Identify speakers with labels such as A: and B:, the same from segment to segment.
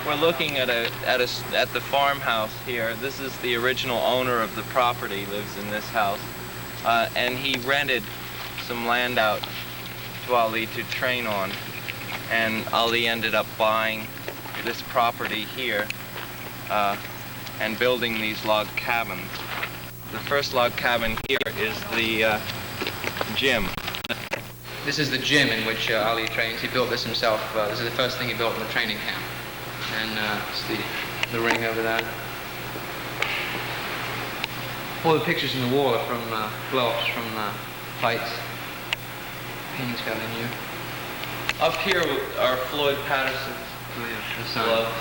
A: We're looking at the farmhouse here. This is the original owner of the property, lives in this house, and he rented some land out to Ali to train on, and Ali ended up buying this property here and building these log cabins. The first log cabin here is the gym.
B: This is the gym in which Ali trains. He built this himself. This is the first thing he built in the training camp. And it's the ring over there. All the pictures on the wall are from blow-ups from fights. Paintings fairly new.
A: Up here are Floyd Patterson's gloves.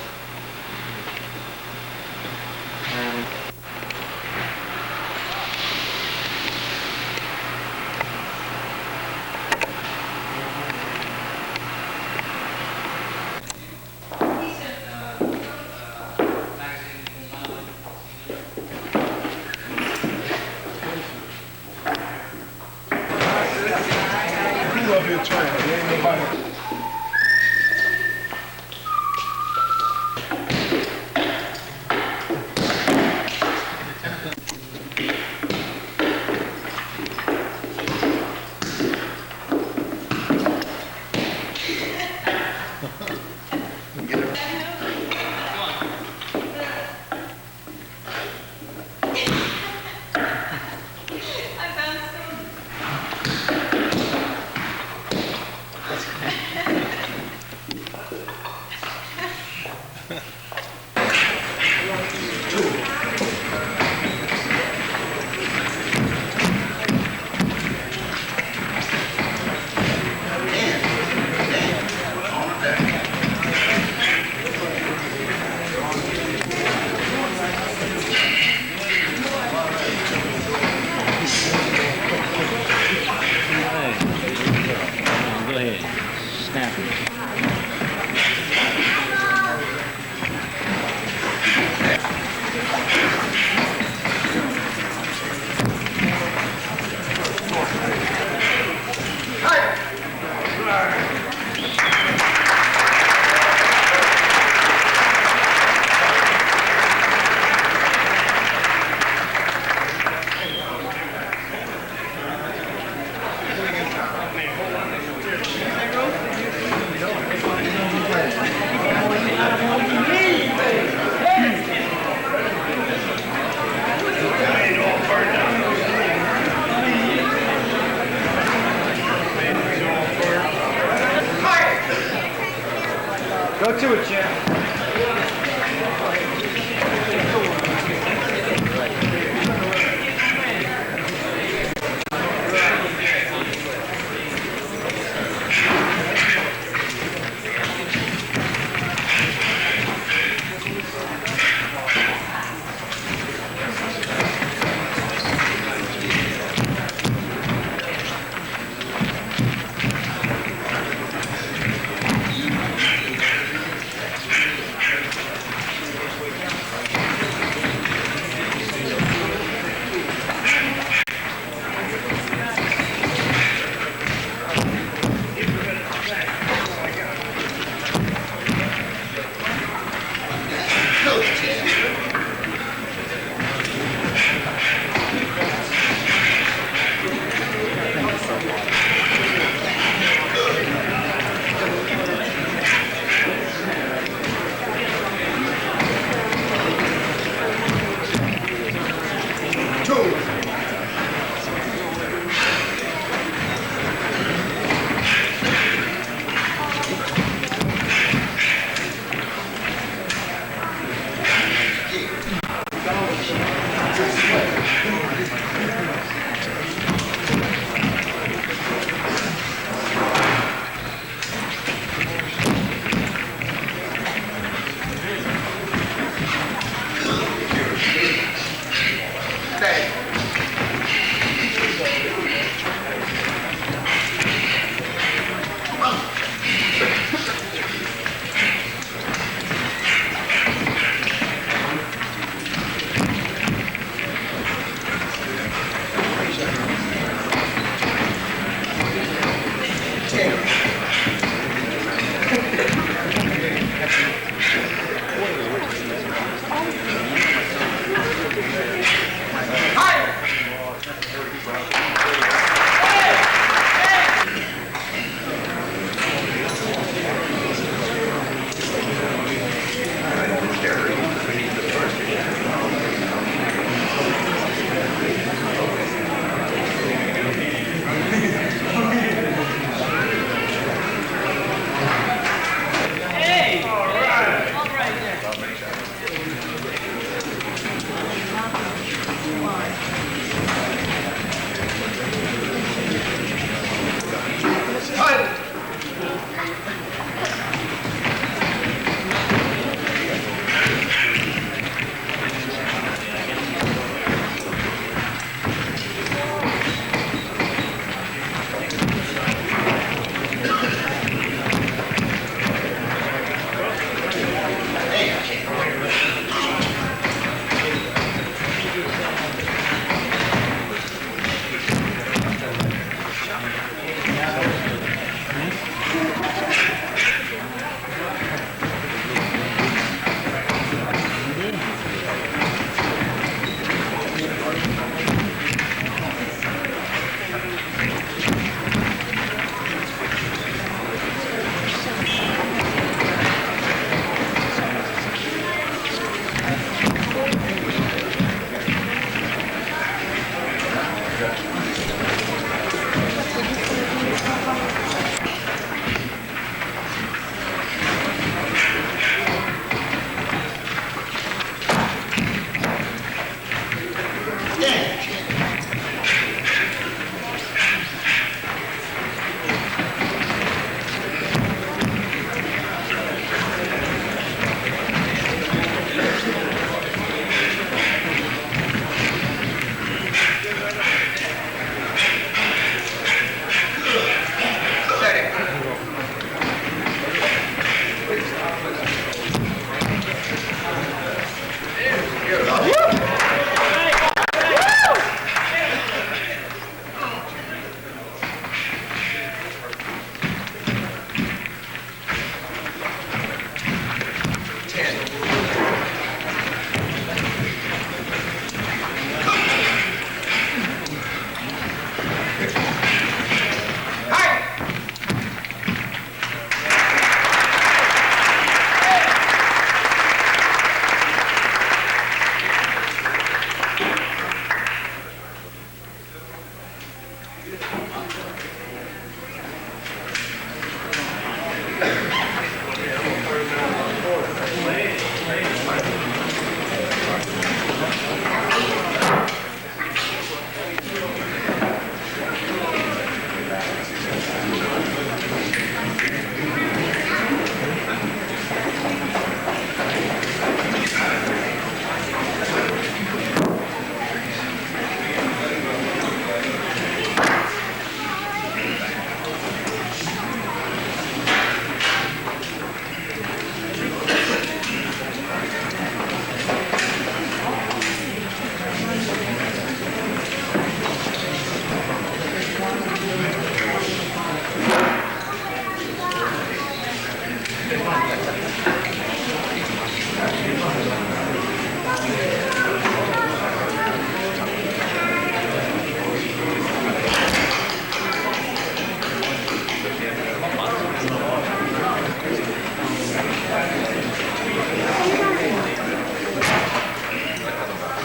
A: And
C: go to it, Jim.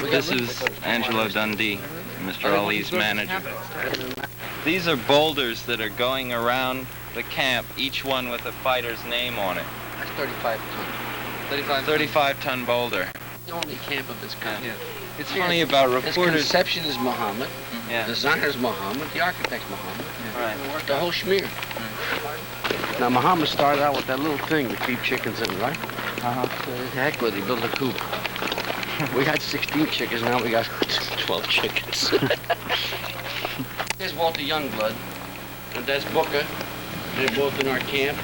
A: This is Angelo Dundee, Mr. Ali's manager. These are boulders that are going around the camp, each one with a fighter's name on it.
B: That's 35 ton.
A: 35-ton boulder.
B: The only camp of this kind.
A: Yeah. It's funny about
B: His
A: reporters.
B: conception is Muhammad.
A: Yeah.
B: The designer is Muhammad. The architect's Muhammad.
A: Yeah. Right.
B: The whole schmear. Now, Muhammad started out with that little thing to keep chickens in, right? Heck with it, he built a coop. We had 16 chickens, now we got 12 chickens. There's Walter Youngblood, and there's Booker. They're both in our camp.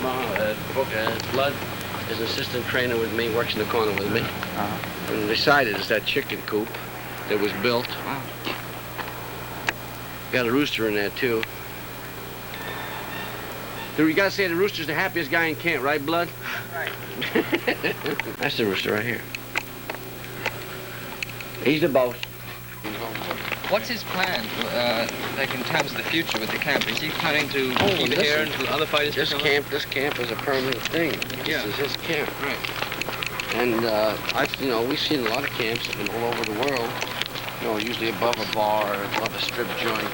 B: Booker, Blood, is an assistant trainer with me, works in the corner with me. And decided it's that chicken coop that was built. Got a rooster in there, too. You gotta say the rooster's the happiest guy in camp, right, Blood? Right. That's the rooster right here. He's the boss.
C: What's his plan, like in terms of the future with the camp? Is he planning to keep it here until other fighters
B: This camp is a permanent thing. This is his camp.
C: Right.
B: And we've seen a lot of camps all over the world. Usually above a bar, above a strip joint,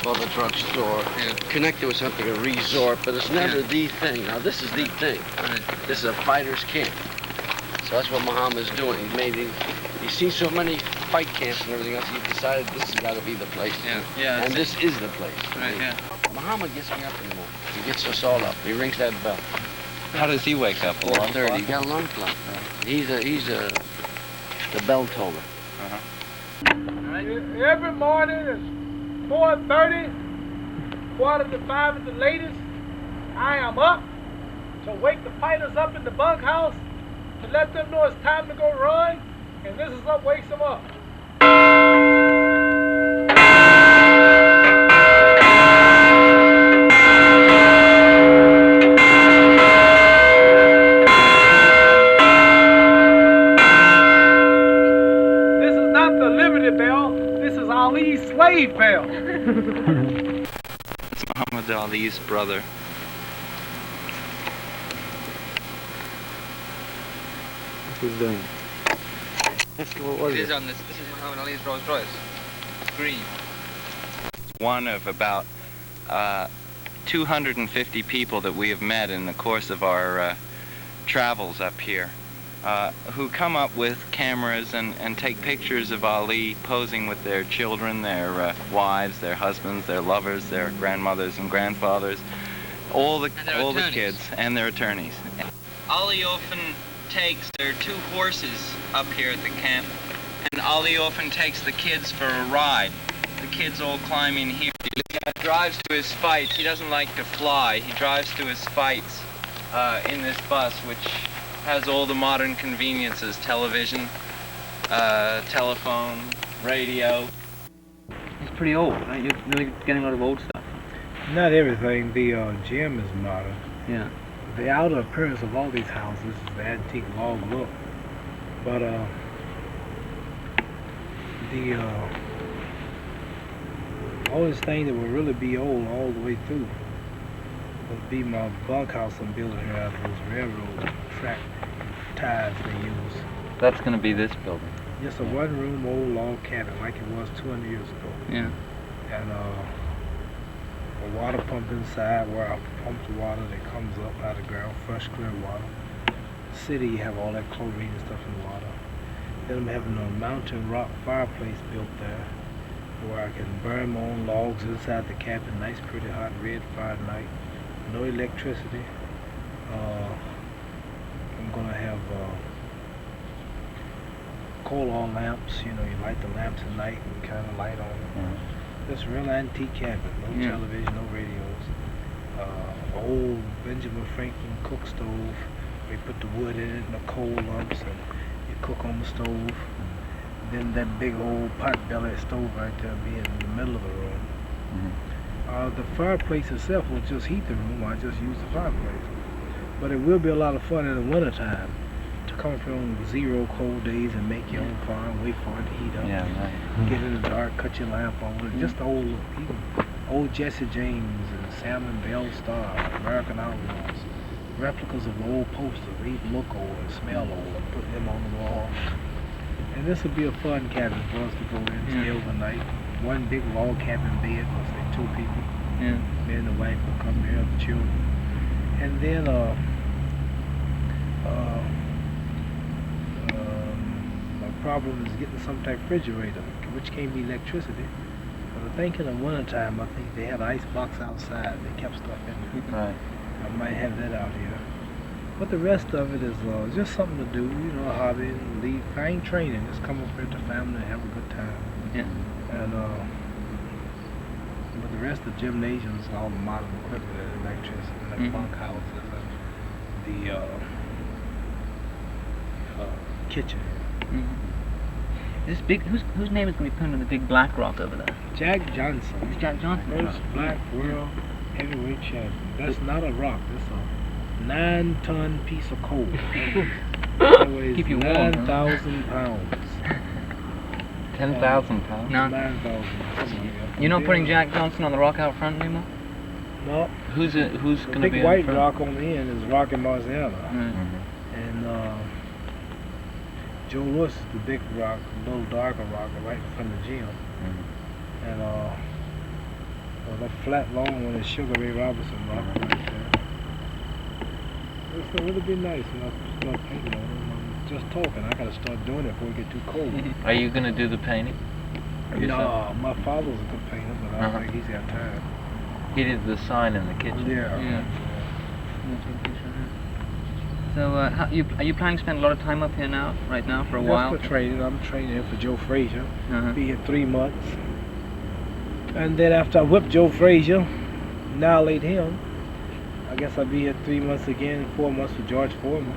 B: above a drugstore, connected with something, a resort, but it's never the thing. Now this is the thing.
C: Right.
B: This is a fighter's camp. So that's what Muhammad's doing. He's seen so many fight camps and everything else, he decided this has got to be the place.
A: Yeah.
B: And this is the place.
C: Right, yeah.
B: Muhammad gets me up in the morning. He gets us all up. He rings that bell.
A: How does he wake up?
B: 4:30. He got a alarm clock. He's the bell toller.
D: Every morning is 4:30, 4:45 at the latest. I am up to wake the fighters up in the bunkhouse to let them know it's time to go run, and this is what wakes them up. This is not the Liberty Bell, this is Ali's slave bell.
A: It's Muhammad Ali's brother.
E: What's he doing? What was
C: It
E: it?
C: is on this. This is Muhammad Ali's Rolls Royce. It's green.
A: One of about 250 people that we have met in the course of our travels up here, who come up with cameras and take pictures of Ali posing with their children, their wives, their husbands, their lovers, their grandmothers and grandfathers, all the kids and their attorneys. Ali often there are 2 horses up here at the camp, and Ali often takes the kids for a ride. The kids all climb in here. He drives to his fights. He doesn't like to fly. He drives to his fights in this bus, which has all the modern conveniences: television, telephone, radio.
C: It's pretty old, right? You're really getting a lot of old stuff.
D: Not everything. The gym is modern.
C: Yeah.
D: The outer appearance of all these houses is the antique log look, but the oldest thing that will really be old all the way through would be my bunkhouse I'm building here out of those railroad track ties they use.
A: That's going to be this building.
D: Just a one-room old log cabin like it was 200 years ago.
C: Yeah.
D: And a water pump inside where I pump the water that comes up out of the ground, fresh clear water. City, you have all that chlorine and stuff in the water. Then I'm having a mountain rock fireplace built there where I can burn my own logs inside the cabin, nice pretty hot red fire at night. No electricity. I'm gonna have coal oil lamps, you light the lamps at night and kind of light on them. This real antique cabin, no television, no radios. Old Benjamin Franklin cook stove. We put the wood in it and the coal lumps, and you cook on the stove. Then that big old pot-belly stove right there be in the middle of the room. The fireplace itself will just heat the room. I just use the fireplace. But it will be a lot of fun in the wintertime to come up here on 0 cold days and make your own fire and wait for it to heat up.
A: Yeah, right.
D: Get in the dark, cut your lamp on. Just the old, even old Jesse James and Salmon Bell Star, American Outlaws, replicas of old posters. They look old and smell old, and put them on the wall. And this would be a fun cabin for us to go in, stay overnight. One big log cabin bed, let's say 2 people.
C: Yeah.
D: Me and the wife will come here, the children. And then my problem is getting some type of refrigerator, which can't be electricity. But I think in the wintertime, I think they had an ice box outside. They kept stuff in there.
A: Right.
D: I might have that out here. But the rest of it is just something to do, you know, a hobby and leave. I ain't training, just come up here with the family and have a good time.
C: Yeah.
D: And but the rest of the gymnasium is all the modern equipment and electricity and the bunk houses and the kitchen.
C: This big, whose name is going to be put on the big black rock over there?
D: Jack Johnson.
C: It's Jack Johnson.
D: First black world heavyweight champion. That's not a rock, that's a 9-ton piece of coal. That weighs
C: Keep you warm,
D: 9,000 pounds.
A: 10,000 pounds?
C: No.
D: 9,000.
C: You're not putting Jack Johnson on the rock out front anymore?
D: No.
A: Who's
D: The
A: going to
D: big
A: be
D: white
A: in front?
D: rock on the end is Rocky Marciano. And Joe Lewis is the big rock, a little darker rock, right in front of the gym. And the flat long one is Sugar Ray Robinson rock right there. It's gonna really be nice when I start painting on it. I'm just talking. I gotta start doing it before it get too cold.
A: Are you going to do the painting?
D: No, my father's a good painter, but I don't think he's got time.
A: He did the sign in the kitchen.
D: Yeah.
C: So, are you planning to spend a lot of time up here now, right now, for a while?
D: Just for training. I'm training here for Joe Frazier. Be here 3 months. And then after I whip Joe Frazier, annihilate him, I guess I'll be here 3 months again, 4 months for George Foreman.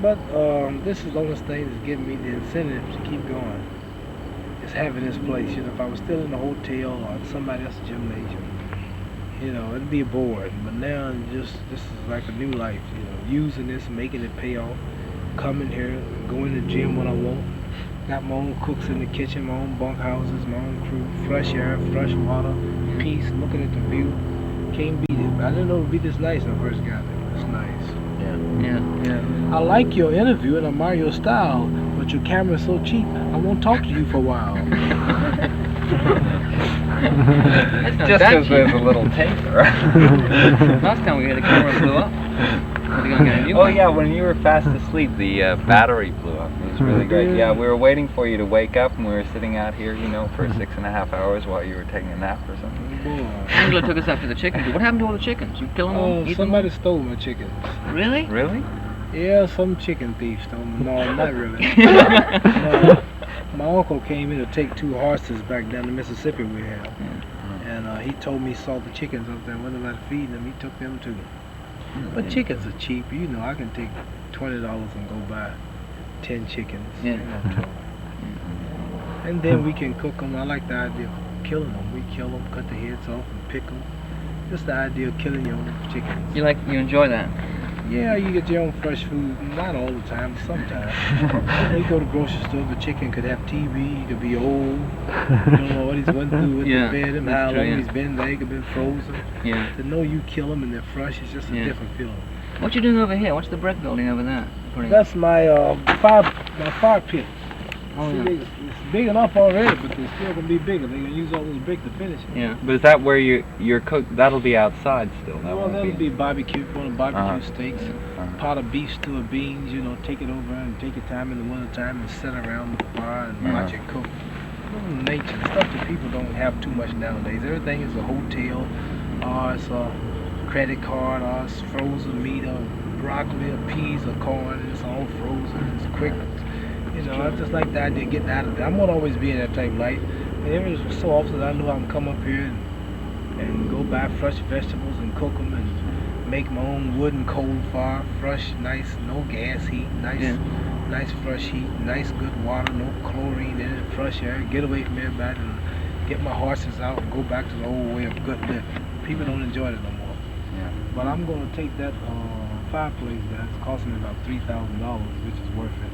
D: But this is the only thing that's giving me the incentive to keep going. Is having this place. You know, if I was still in a hotel or at somebody else's gymnasium, you know, it'd be boring. But now, this is like a new life. You know, using this, making it pay off. Coming here, going to the gym when I want. Got my own cooks in the kitchen, my own bunk houses, my own crew, fresh air, fresh water, peace, looking at the view. Can't beat it. I didn't know it would be this nice when I first got there. It's nice.
C: Yeah.
D: I like your interview and I admire your style, but your camera's so cheap, I won't talk to you for a while.
A: Just because there's a little taper.
C: Last time we had a camera blew up. Are they gonna get a new
A: Oh
C: one?
A: yeah, when you were fast asleep, the battery blew up. It was really great. Yeah, we were waiting for you to wake up, and we were sitting out here, you know, for 6.5 hours while you were taking a nap or something.
C: Angela took us up to the chickens. What happened to all the chickens? You kill them all? Eat them
D: Somebody stole my chickens.
C: all? Really?
A: Really?
D: Yeah, some chicken thief stole them. No, not really. No, my uncle came in to take 2 horses back down to Mississippi we have. And he told me he saw the chickens up there, wasn't about feeding them, he took them too. But chickens are cheap, you know, I can take $20 and go buy 10 chickens.
C: Yeah.
D: Ain't no trouble. And then we can cook them. I like the idea of killing them. We kill them, cut the heads off and pick them. Just the idea of killing your own chickens.
C: You enjoy that?
D: Yeah, you get your own fresh food, not all the time, but sometimes. You go to the grocery store, the chicken could have TB, he could be old, you don't know what he's went through with the bed and how long he's been there, he could have been frozen.
C: Yeah.
D: To know you kill them and they're fresh, it's just a different feeling.
C: What you doing over here? What's the brick building over there?
D: That's my fire pit.
C: Oh,
D: See,
C: yeah.
D: it's big enough already, but they're still gonna be bigger. They're gonna use all those bricks to finish it.
C: Yeah.
A: But is that where you're cooked? That'll be outside still. That
D: Well,
A: won't
D: that'll be barbecue, one of barbecue steaks, pot of beef stew or beans, you know, take it over and take your time in the winter time and sit around the fire and watch it cook. Little nature, stuff that people don't have too much nowadays. Everything is a hotel, or it's a credit card, or it's frozen meat, or broccoli, or peas, or corn, and it's all frozen, it's quick. You know, I just like the idea of getting out of there. I'm gonna always be in that type of light. And every so often I know I can come up here and go buy fresh vegetables and cook them and make my own wood and coal fire, fresh, nice, no gas heat, nice fresh heat, nice good water, no chlorine in it, fresh air, get away from everybody and get my horses out and go back to the old way of good living. People don't enjoy it no more.
A: Yeah.
D: But I'm gonna take that fireplace that's costing me about $3,000, which is worth it.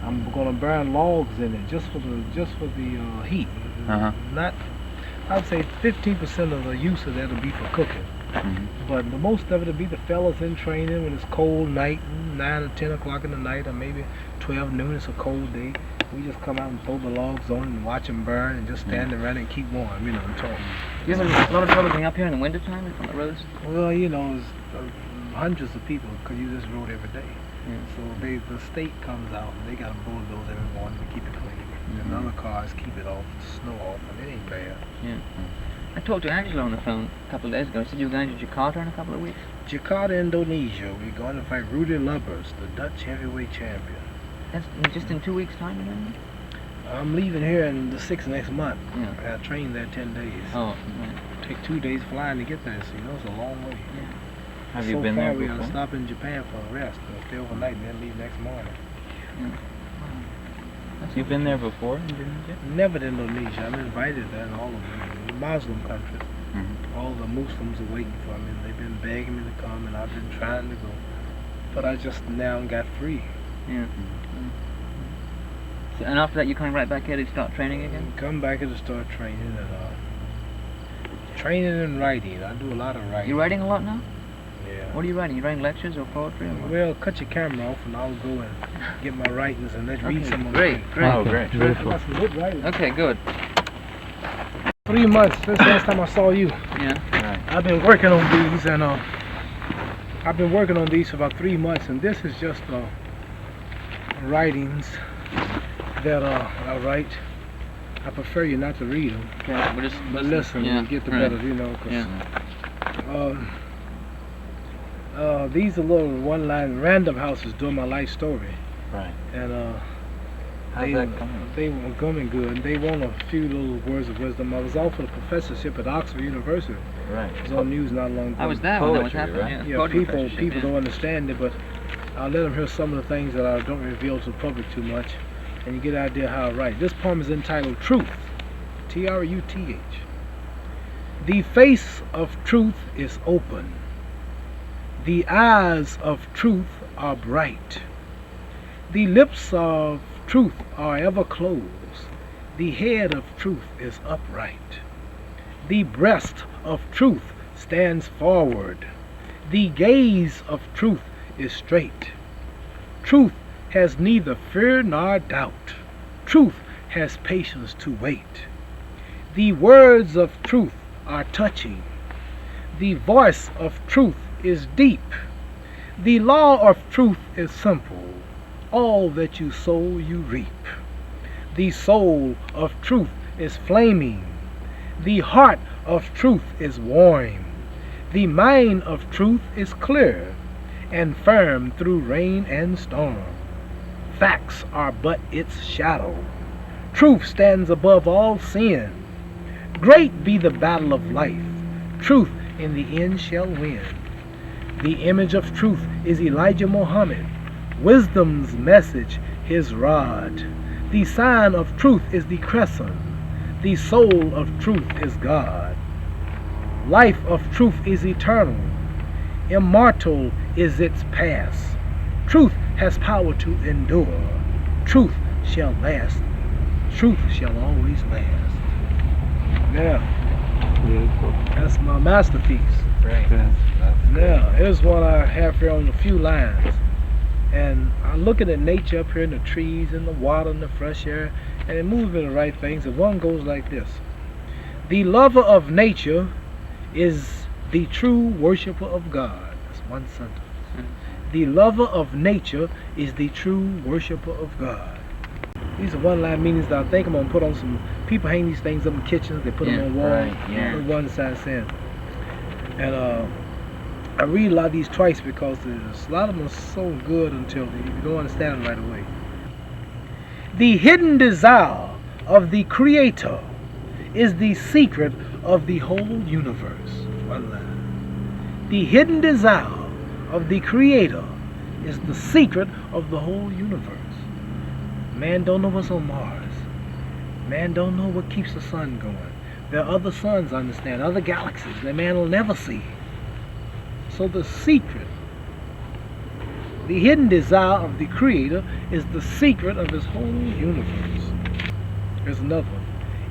D: I'm gonna burn logs in it just for the heat. Not, I'd say 15% of the use of that will be for cooking. But the most of it will be the fellas in training when it's cold night, 9 or 10 o'clock in the night, or maybe 12 noon, it's a cold day. We just come out and throw the logs on and watch them burn and just stand around and keep warm, you know, and talk.
C: You have a lot of trouble getting up here in the wintertime on the roads?
D: Well, you know, it's, hundreds of people could use this road every day.
C: Yeah.
D: So the state comes out and they got a bulldoze every morning to keep it clean. And other cars keep it off, the snow off, and it ain't bad.
C: Yeah. I talked to Angelo on the phone a couple of days ago. He said you were going to Jakarta in a couple of weeks.
D: Jakarta, Indonesia. We're going to fight Rudy Lubbers, the Dutch heavyweight champion.
C: That's just in 2 weeks' time, you know?
D: I'm leaving here in the 6th next month.
C: Yeah.
D: I trained there 10 days.
C: Oh, right.
D: Take 2 days flying to get there, so you know it's a long way.
C: Yeah.
E: Have
D: so
E: you been
D: far,
E: there
D: we
E: before?
D: gotta stop in Japan for a rest, stay overnight, and then leave next morning.
C: Yeah.
E: You've been there before, Indonesia?
D: Never to Indonesia. I'm invited there in all of them. The Muslim countries. All the Muslims are waiting for me. They've been begging me to come, and I've been trying to go. But I just now got free.
C: Yeah. So, and after that, you're coming right back here to start training again?
D: Come back here to start training and writing. I do a lot of writing.
C: You writing a lot now?
D: Yeah.
C: What are you writing? You writing lectures or poetry or what?
D: Well, cut your camera off, and I'll go and get my writings and let's read some of them.
C: Great.
E: Oh, great.
D: I got some good writing.
C: Okay, good.
D: 3 months since last time I saw you.
C: Yeah.
E: Right.
D: I've been working on these, and I've been working on these for about 3 months, and this is just writings that I write. I prefer you not to read them,
C: Okay, we'll just
D: but listen,
C: yeah.
D: you get the
C: Right.
D: better, you know. 'Cause,
C: Yeah.
D: these are little one-line random houses doing my life story,
E: Right.
D: and
E: How's
D: they,
E: that coming?
D: they were coming good. They want a few little words of wisdom. I was offered a professorship at Oxford University.
E: Right.
D: It was on news not long ago.
C: I was there when that was
E: Poetry,
C: happening.
E: right?
C: Yeah,
D: Yeah,
C: poetry
D: people
C: professorship,
D: don't understand it, but I'll let them hear some of the things that I don't reveal to the public too much, and you get an idea how I write. This poem is entitled Truth, Truth. The face of truth is open. The eyes of truth are bright. The lips of truth are ever closed. The head of truth is upright. The breast of truth stands forward. The gaze of truth is straight. Truth has neither fear nor doubt. Truth has patience to wait. The words of truth are touching. The voice of truth is deep. The law of truth is simple. All that you sow, you reap. The soul of truth is flaming. The heart of truth is warm. The mind of truth is clear and firm through rain and storm. Facts are but its shadow. Truth stands above all sin. Great be the battle of life. Truth in the end shall win. The image of truth is Elijah Muhammad. Wisdom's message, his rod. The sign of truth is the crescent. The soul of truth is God. Life of truth is eternal. Immortal is its past. Truth has power to endure. Truth shall last. Truth shall always last. Now,
E: Beautiful.
D: that's my masterpiece.
A: Great.
D: Now, here's one I have here on a few lines. And I'm looking at nature up here in the trees and the water and the fresh air, and it moves me to write things. And one goes like this. The lover of nature is the true worshiper of God. That's one sentence. The lover of nature is the true worshiper of God. These are one-line meanings that I think I'm going to put on some... People hang these things up in kitchens. They put them on walls.
E: right, yeah.
D: On one side saying. And I read a lot of these twice because a lot of them are so good until you don't understand them right away. The hidden desire of the Creator is the secret of the whole universe. One line. The hidden desire of the Creator is the secret of the whole universe. Man don't know what's on Mars. Man don't know what keeps the sun going. There are other suns, I understand, other galaxies that man will never see. So the secret, the hidden desire of the Creator is the secret of his whole universe. Here's another one.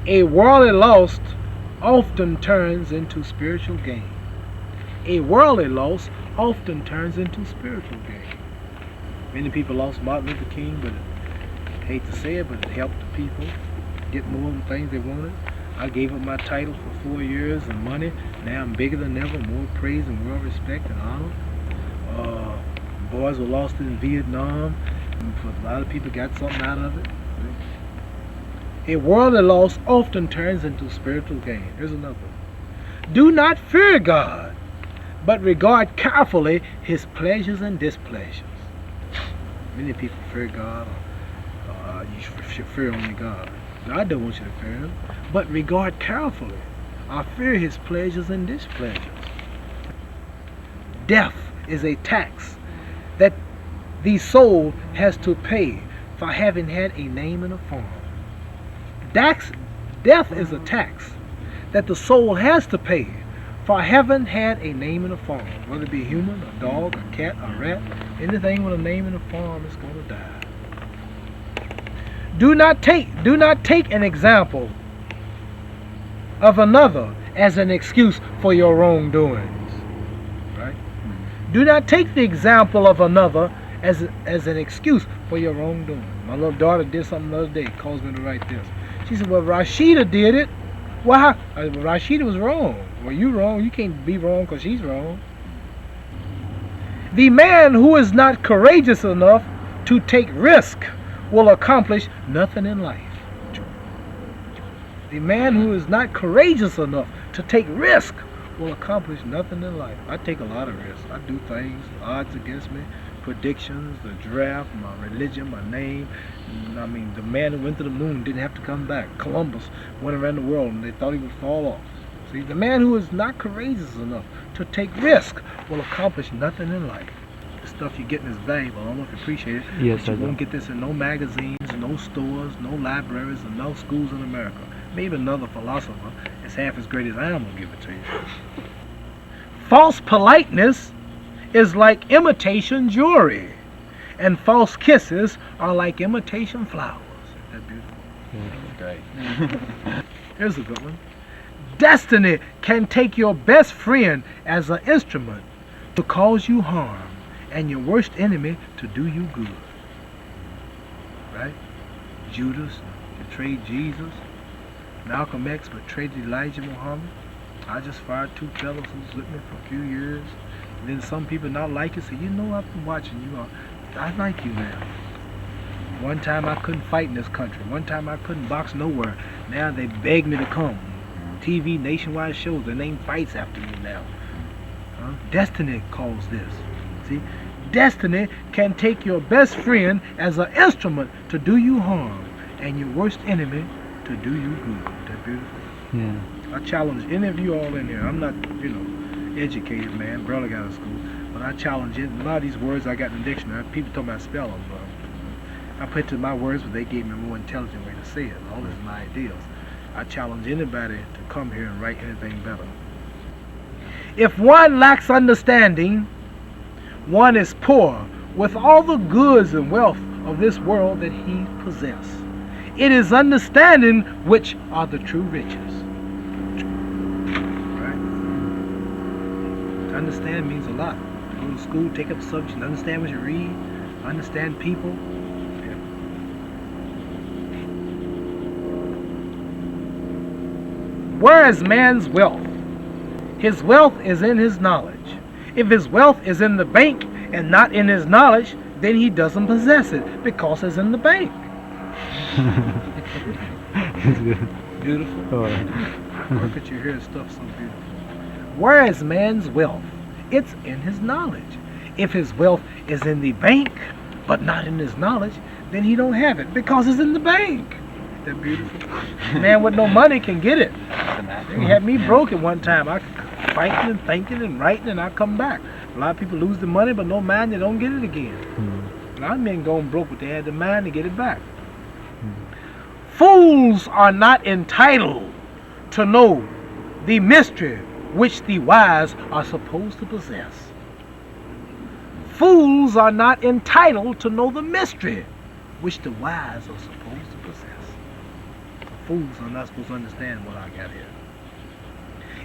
D: A worldly loss often turns into spiritual gain. A worldly loss often turns into spiritual gain. Many people lost Martin Luther King, but Hate to say it, but it helped the people get more of the things they wanted. I gave up my title for 4 years and money. Now I'm bigger than ever, more praise and world respect and honor. Boys were lost in Vietnam. A lot of people got something out of it. A worldly loss often turns into spiritual gain. Here's another one. Do not fear God, but regard carefully his pleasures and displeasures. Many people fear God, or you should fear only God. God don't want you to fear him, but regard carefully. I fear his pleasures and displeasures. Death is a tax that the soul has to pay for having had a name and a form. Death is a tax that the soul has to pay for having had a name and a form. Whether it be human, a dog, a cat, a rat, anything with a name and a form is going to die. Do not take an example of another as an excuse for your wrongdoings. Right? Do not take the example of another as an excuse for your wrongdoing. My little daughter did something the other day, caused me to write this. She said, well, Rashida did it. Well, Rashida was wrong. Well, you wrong. You can't be wrong because she's wrong. The man who is not courageous enough to take risk will accomplish nothing in life. The man who is not courageous enough to take risk will accomplish nothing in life. I take a lot of risks. I do things, odds against me, predictions, the draft, my religion, my name. I mean, the man who went to the moon didn't have to come back. Columbus went around the world and they thought he would fall off. See, the man who is not courageous enough to take risk will accomplish nothing in life. The stuff you're getting is valuable. I don't know if you appreciate it.
E: Yes,
D: but
E: I
D: you
E: do.
D: won't get this in no magazines, no stores, no libraries, and no schools in America. Maybe another philosopher is half as great as I am will give it to you. False politeness is like imitation jewelry, and false kisses are like imitation flowers. Isn't that beautiful?
A: Great.
D: Here's a good one. Destiny can take your best friend as an instrument to cause you harm, and your worst enemy to do you good. Right? Judas betrayed Jesus. Malcolm X betrayed Elijah Muhammad. I just fired 2 fellows who was with me for a few years. And then some people not like it say, you know, I've been watching you. I like you now. One time I couldn't fight in this country. One time I couldn't box nowhere. Now they beg me to come. TV, nationwide shows, their name fights after me now. Destiny calls this. See? Destiny can take your best friend as an instrument to do you harm, and your worst enemy to do you good. That beautiful?
E: Yeah.
D: I challenge any of you all in here. I'm not, educated man, barely got out of school, but I challenge it. A lot of these words I got in the dictionary, people told me I spell them, but I put to my words, but they gave me a more intelligent way to say it. All this is my ideals. I challenge anybody to come here and write anything better. If one lacks understanding, one is poor with all the goods and wealth of this world that he possesses. It is understanding which are the true riches. Right? To understand means a lot. Go to school, take up a subject, and understand what you read, understand people. Yeah. Where is man's wealth? His wealth is in his knowledge. If his wealth is in the bank and not in his knowledge, then he doesn't possess it because it's in the bank. Beautiful.
E: Oh.
D: Look at you here, stuff so beautiful. Where is man's wealth? It's in his knowledge. If his wealth is in the bank but not in his knowledge, then he don't have it because it's in the bank. That beautiful. Man with no money can get it. They had me broke at one time. I fighting and thinking and writing, and I come back. A lot of people lose the money, but no mind, they don't get it again. A lot of men going broke, but they had the mind to get it back. Fools are not entitled to know the mystery which the wise are supposed to possess. Fools are not entitled to know the mystery which the wise are supposed to possess. Fools are not supposed to understand what I got here.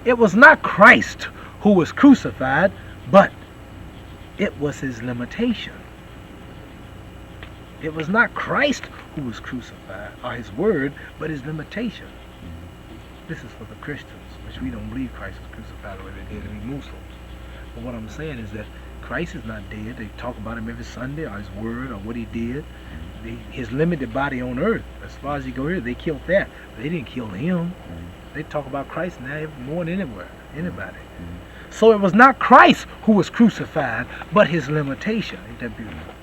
D: It was not Christ who was crucified, but it was his limitation. It was not Christ who was crucified, or his word, but his limitation. This is for the Christians, which we don't believe Christ was crucified the way they did, we Muslims. But what I'm saying is that Christ is not dead. They talk about him every Sunday, or his word, or what he did. His limited body on earth, as far as you go here, they killed that. But they didn't kill him. They talk about Christ now more than anybody. So it was not Christ who was crucified, but his limitation. Ain't that beautiful?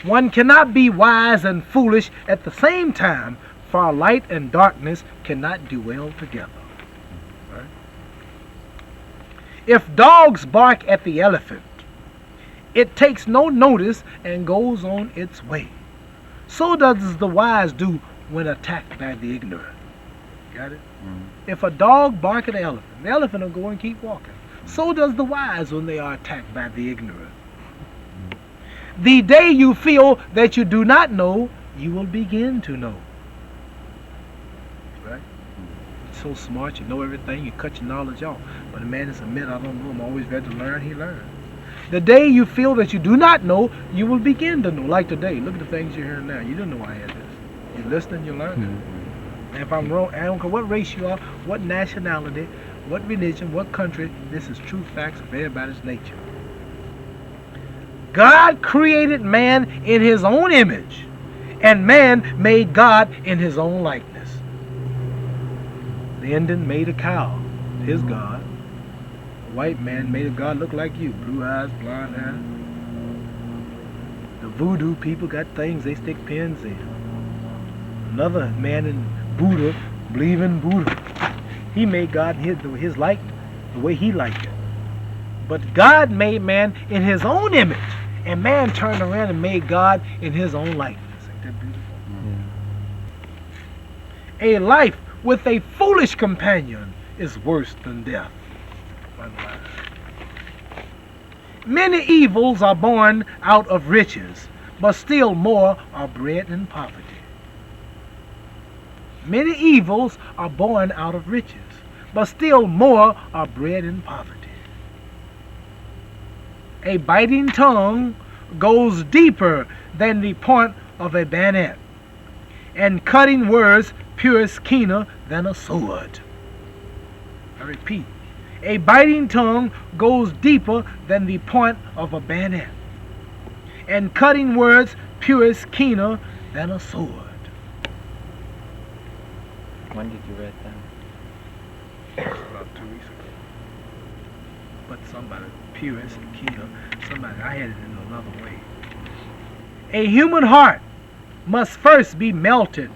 D: One cannot be wise and foolish at the same time, for light and darkness cannot dwell together. Right? If dogs bark at the elephant, it takes no notice and goes on its way. So does the wise do when attacked by the ignorant. Got it? If a dog barks at the elephant will go and keep walking. So does the wise when they are attacked by the ignorant. The day you feel that you do not know, you will begin to know. Right? You're so smart, you know everything, you cut your knowledge off. But a man is admit, I don't know, I'm always ready to learn, he learns. The day you feel that you do not know, you will begin to know. Like today, look at the things you're hearing now. You didn't know I had this. You're listening, you're learning. And if I'm wrong, I don't care what race you are, what nationality, what religion, what country, this is true facts of everybody's nature. God created man in his own image, and man made God in his own likeness. The Indian made a cow, his God. The white man made a God look like you, blue eyes, blonde hair. The voodoo people got things they stick pins in. Another man in Buddha, believe in Buddha. He made God in his likeness, the way he liked it. But God made man in his own image, and man turned around and made God in his own likeness. Ain't that beautiful? A life with a foolish companion is worse than death. Many evils are born out of riches, but still more are bred in poverty. Many evils are born out of riches, but still more are bred in poverty. A biting tongue goes deeper than the point of a bayonet, and cutting words pierce keener than a sword. I repeat, a biting tongue goes deeper than the point of a bayonet, and cutting words pierce keener than a sword.
E: When did you read that?
D: About 2 weeks ago. But somebody, pierce and keener, somebody, I had it in another way. A human heart must first be melted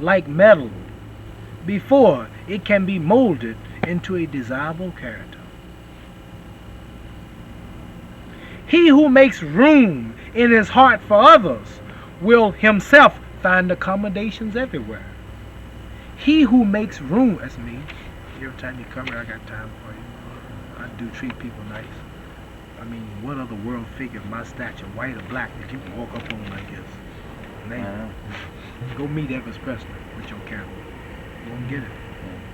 D: like metal before it can be molded into a desirable character. He who makes room in his heart for others will himself find accommodations everywhere. He who makes room, that's me. Every time you come here, I got time for you. I do treat people nice. I mean, what other world figure of my stature, white or black, that you can walk up on like this? Name it. Go meet Elvis Presley with your camera. You won't get it.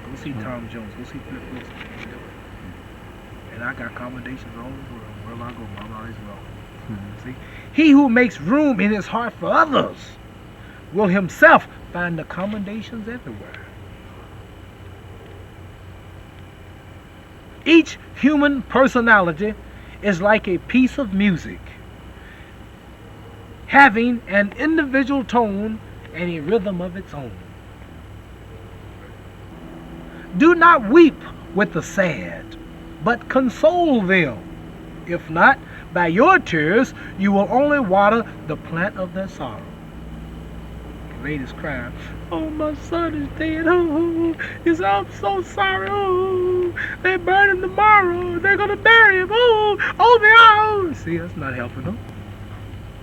D: Go see Tom Jones. Go see Flip Wilson. You do it. And I got accommodations all over the world. Wherever I go, I'm always wrong. See? He who makes room in his heart for others will himself find accommodations everywhere. Each human personality is like a piece of music, having an individual tone and a rhythm of its own. Do not weep with the sad, but console them. If not, by your tears you will only water the plant of their sorrow. The lady's crying, oh, my son is dead. Oh, he said, I'm so sorry. Oh, they burn him tomorrow. They're going to bury him. Oh, they are. Oh. See, that's not helping them.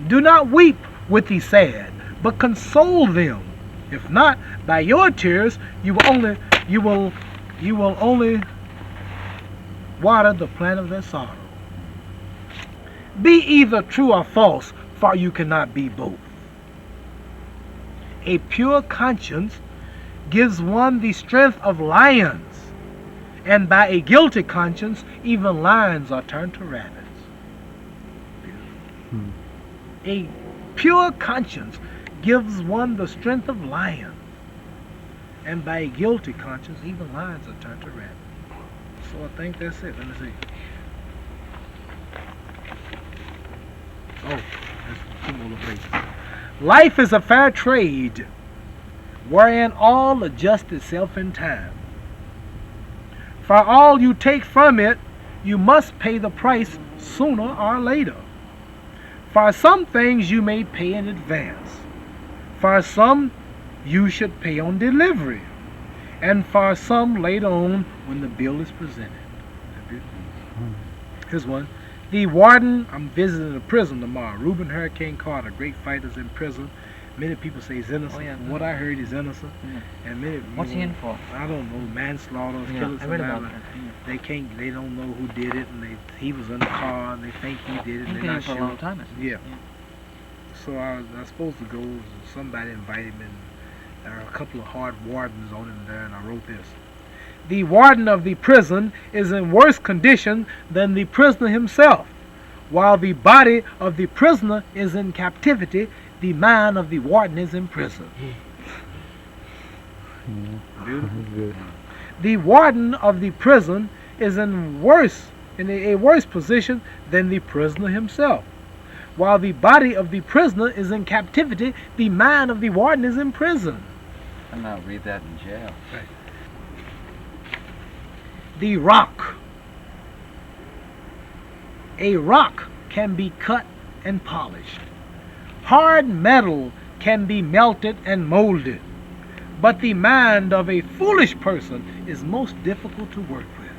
D: Do not weep with the sad, but console them. If not, by your tears you will only water the plant of their sorrow. Be either true or false, for you cannot be both. A pure conscience gives one the strength of lions, and by a guilty conscience, even lions are turned to rabbits. A pure conscience gives one the strength of lions, and by a guilty conscience, even lions are turned to rabbits. So I think that's it. Let me see. Oh, there's two more little pages. Life is a fair trade, wherein all adjusts itself in time. For all you take from it, you must pay the price sooner or later. For some things you may pay in advance. For some you should pay on delivery. And for some later on when the bill is presented. Here's one. The warden, I'm visiting a prison tomorrow. Reuben Hurricane Carter, great fighters in prison. Many people say he's innocent.
C: Oh, yeah.
D: From what I heard, he's innocent.
C: Yeah.
D: And many,
C: What's he in for?
D: I don't know, manslaughter,
C: Yeah,
D: killing
C: I read about
D: somebody.
C: that.
D: They don't know who did it, and he was in the car, and they think he did it, and
C: He's
D: they're
C: been in
D: not
C: for
D: sure.
C: a long time, isn't he?
D: Yeah. So I was supposed to go. Somebody invited me, and there are a couple of hard wardens on him there, and I wrote this. The warden of the prison is in worse condition than the prisoner himself. While the body of the prisoner is in captivity, the mind of the warden is in prison. Beautiful.
E: Good.
D: The warden of the prison is in a worse position than the prisoner himself. While the body of the prisoner is in captivity, the mind of the warden is in prison.
E: And I'll read that in jail.
D: The rock. A rock can be cut and polished. Hard metal can be melted and molded. But the mind of a foolish person is most difficult to work with.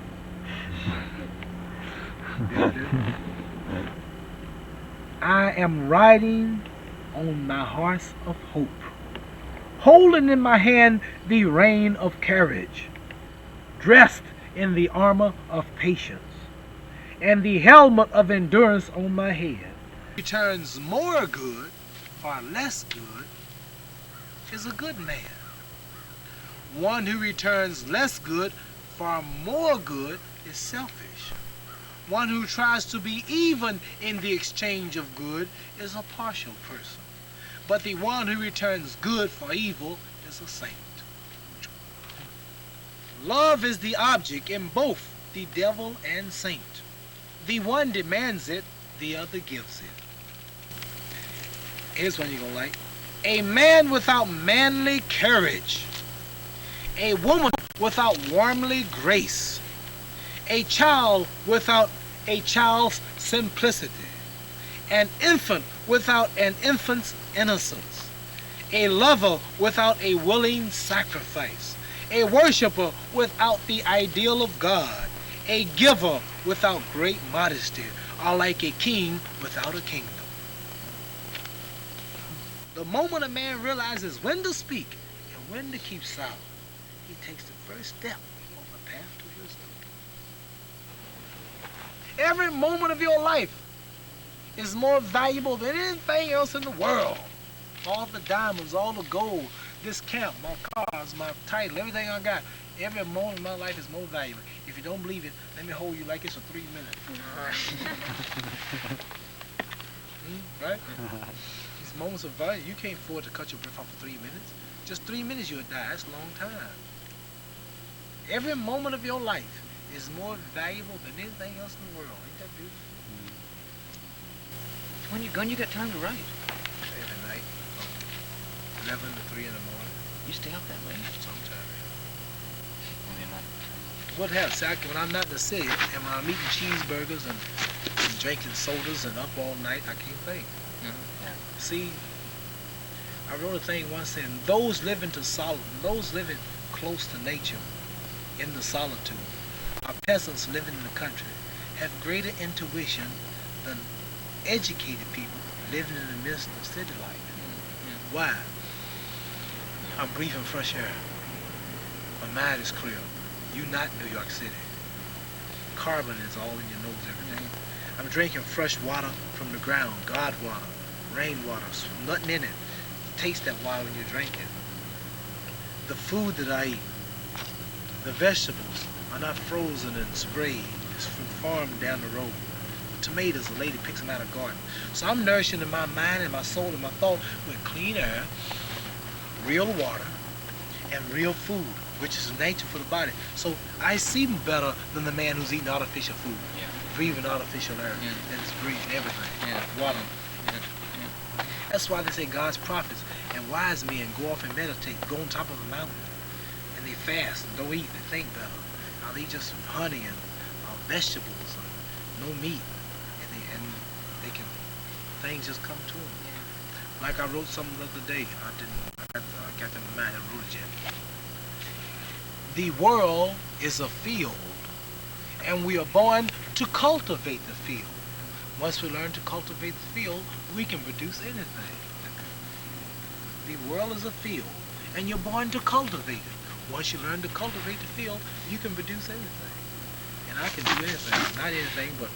D: I am riding on my horse of hope, holding in my hand the rein of courage, dressed in the armor of patience, and the helmet of endurance on my head. Returns more good or less good is a good man. One who returns less good for more good is selfish. One who tries to be even in the exchange of good is a partial person. But the one who returns good for evil is a saint. Love is the object in both the devil and saint. The one demands it, the other gives it. Here's one you're going to like. A man without manly courage. A woman without womanly grace. A child without a child's simplicity. An infant without an infant's innocence. A lover without a willing sacrifice. A worshiper without the ideal of God. A giver without great modesty are like a king without a kingdom. The moment a man realizes when to speak and when to keep silent, he takes the first step on the path to wisdom. Every moment of your life is more valuable than anything else in the world. All the diamonds, all the gold, this camp, my cars, my title, everything I got. Every moment of my life is more valuable. If you don't believe it, let me hold you like it's for 3 minutes. Right? These moments of value, you can't afford to cut your breath off for 3 minutes. Just 3 minutes you'll die. That's a long time. Every moment of your life is more valuable than anything else in the world. Ain't that beautiful?
C: When you got time to write?
D: Every night, 11 to 3 in the morning.
C: You stay up that late?
D: Sometimes. What happens? See, when I'm not in the city and when I'm eating cheeseburgers and drinking sodas and up all night, I can't think. See, I wrote a thing once saying those living close to nature in the solitude, are peasants living in the country, have greater intuition than educated people living in the midst of city life. Why? I'm breathing fresh air. My mind is clear. You not New York City. Carbon is all in your nose every day. I'm drinking fresh water from the ground, God water, rainwater, nothing in it. Taste that water when you're drinking. The food that I eat, the vegetables are not frozen and sprayed. It's from farm down the road. tomatoes, the lady picks them out of the garden. So I'm nourishing in my mind and my soul and my thought with clean air, real water, and real food, which is nature for the body. So I see better than the man who's eating artificial food, breathing artificial air, and it's breathing everything, water. That's why they say God's prophets and wise men go off and meditate, go on top of a mountain, and they fast and don't eat, they think better. Now they eat just honey and vegetables, and no meat, and they can, things just come to them. Like I wrote something the other day, I got it in my mind, I wrote it yet. The world is a field, and we are born to cultivate the field. Once we learn to cultivate the field, we can produce anything. The world is a field, and you're born to cultivate it. Once you learn to cultivate the field, you can produce anything. And I can do anything, not anything, but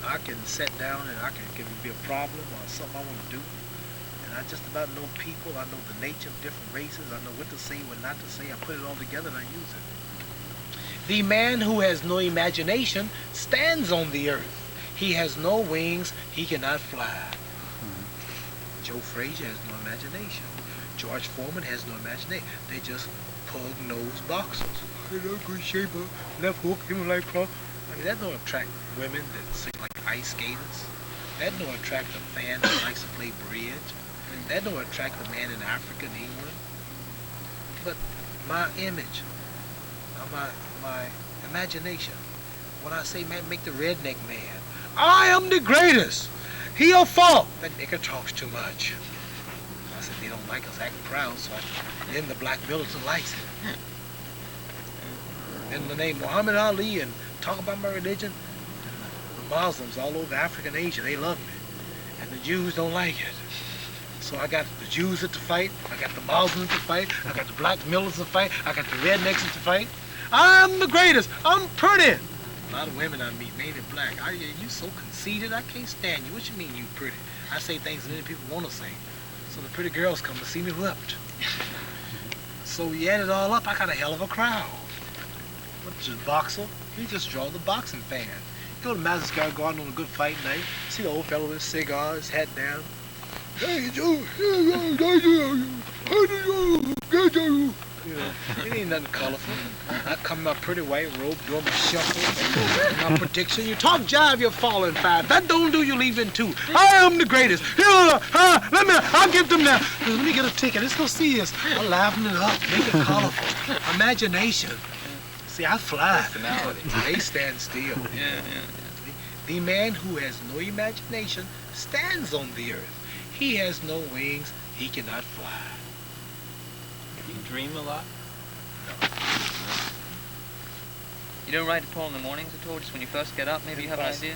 D: I can sit down and I can, if it be a problem or something I want to do. And I just about know people, I know the nature of different races, I know what to say, what not to say. I put it all together and I use it. The man who has no imagination stands on the earth. He has no wings, he cannot fly. Joe Frazier has no imagination. George Foreman has no imagination. They just pug-nosed boxers. They're not good shape, left hook, him like cross. I mean, that don't attract women that sing like ice skaters. That don't attract a fan that likes to play bridge. That don't attract a man in Africa and England. But my image, my imagination, when I say man, make the redneck man, I am the greatest. He'll fall. That nigger talks too much. I said, they don't like us acting proud, so then the black militant likes it. Then the name Muhammad Ali and talk about my religion, the Muslims all over Africa and Asia, they love me. And the Jews don't like it. So I got the Jews at the fight, I got the Muslims to fight, I got the black militants to fight, I got the rednecks to fight. I'm the greatest. I'm pretty. A lot of women I meet, mainly black. You so conceited, I can't stand you. What you mean you pretty? I say things that many people want to say. So the pretty girls come to see me whipped. So you add it all up, I got a hell of a crowd. What's a boxer? He just draw the boxing fan. You go to Madison Square Garden on a good fight night, see the old fellow with his cigar, his hat down. Hey, Joe, you know, it ain't nothing colorful. I come in my pretty white robe, doing my shuffle, my prediction. You talk jive, you're falling five. That don't do, you leave in two. I am the greatest. I'll give them that. Let me get a ticket. Let's go see this. I'm liven it up, make it colorful. Imagination. See, I fly. They stand still. The man who has no imagination stands on the earth. He has no wings. He cannot fly.
E: You dream a lot?
D: No.
C: You don't write a poem in the mornings at all? Just when you first get up, maybe you have an idea?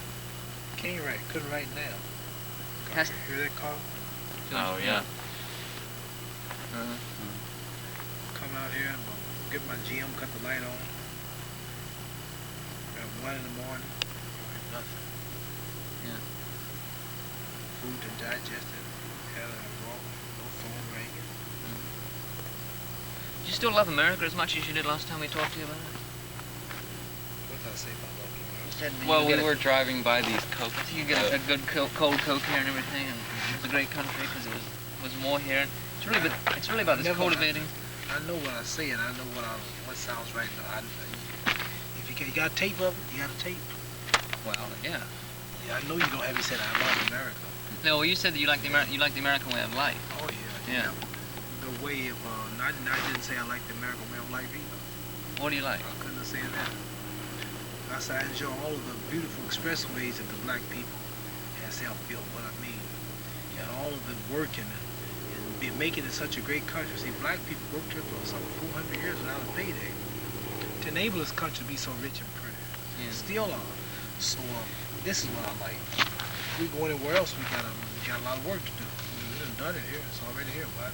D: Can't write. Couldn't write now.
C: Has-
D: Hear that call?
E: Oh, yeah.
D: Come out here and get my gym, cut the light on. At 1 in the morning, nothing.
C: Yeah.
D: Food to digest it. Had a walk, no phone ringing.
C: Do you still love America as much as you did last time we talked to you about it?
D: What did I say about loving America?
C: You said that
E: Well,
C: you
E: we
C: get
E: were driving by these Coke.
C: you get a good cold Coke here and everything, and it's a great country because it was more here. It's really about this
D: Never-
C: cultivating.
D: I know what I say and I know what sounds right. If you got tape of it, you got a tape.
C: Well, yeah.
D: Yeah, I know you don't have me said I love America.
C: No, well, you said that you like the American way of life.
D: Oh yeah.
C: Yeah.
D: The way of I didn't say I like the American way of life either.
C: What do you like?
D: I couldn't have said that. I said I enjoy all of the beautiful expressways that the black people has helped build. What I mean, and all of the working and making it such a great country. See, black people worked here for some 400 years without a payday to enable this country to be so rich and pretty.
C: Yeah.
D: Still are. So this is what I like. If we go anywhere else, we got a lot of work to do. We done it here. It's already here. Why?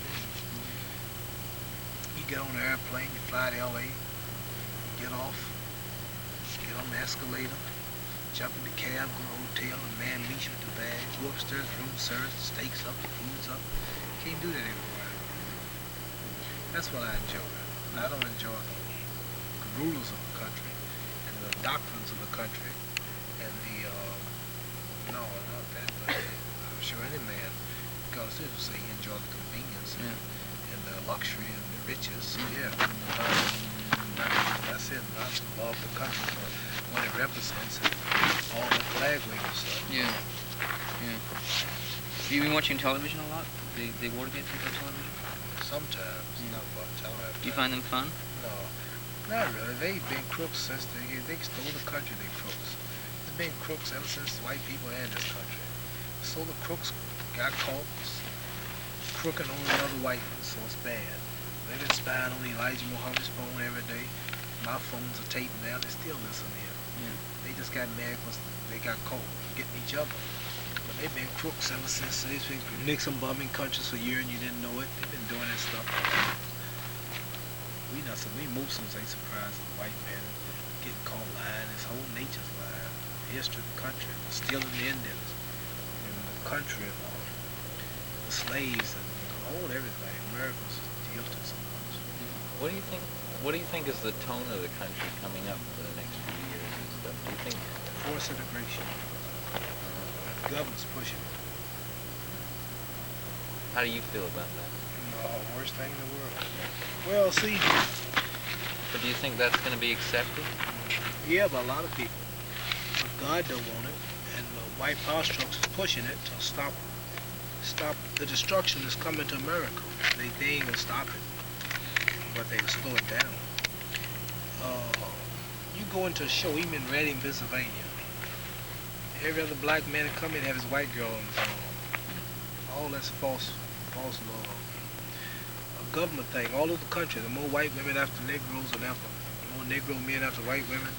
D: You get on the airplane, you fly to LA, you get off, get on the escalator, jump in the cab, go to the hotel, and man meets you with the bag, go upstairs, room service, the steak's up, the food's up. You can't do that everywhere. That's what I enjoy. I don't enjoy the rulers of the country and the doctrines of the country and the No, not that, but I'm sure any man, because it was say he enjoyed the convenience and the luxury and the riches. Yeah. That's it. I love the country for what it represents and all the flag waving stuff.
C: Yeah. Yeah. Have you been watching television a lot? The war games on television?
D: Sometimes, not much. I don't have
C: Do you
D: time.
C: find them fun?
D: No, not really. They've been crooks since they stole the country. They crooks. They've been crooks ever since white people had this country. So the crooks got caught crooking on another white man, so it's bad. They've been spying on Elijah Muhammad's phone every day. My phones are taped now. They still listen to him.
C: Yeah.
D: They just got mad because they got caught getting each other. But they've been crooks ever since. They've been Nixon bombing countries for years and you didn't know it. They've been doing that stuff. We Muslims ain't surprised at the white man getting caught lying. His whole nature's lying. The history of the country, stealing the Indians and the country, and the slaves and all everything. America's guilty so much.
E: What do you think? What do you think is the tone of the country coming up for the next few years and stuff? Do you think?
D: Forced integration. The government's pushing it.
E: How do you feel about that?
D: Worst thing in the world. Well, see,
E: But do you think that's going to be accepted?
D: yeah, by a lot of people. But God don't want it, and the white power structure is pushing it to stop the destruction that's coming to America. They ain't gonna stop it, but they can slow it down. You go into a show, even in Reading, Pennsylvania. Every other black man that come in have his white girl on his arm. All that's false law. A government thing. All over the country, the more white women after Negroes than ever. The more Negro men after white women.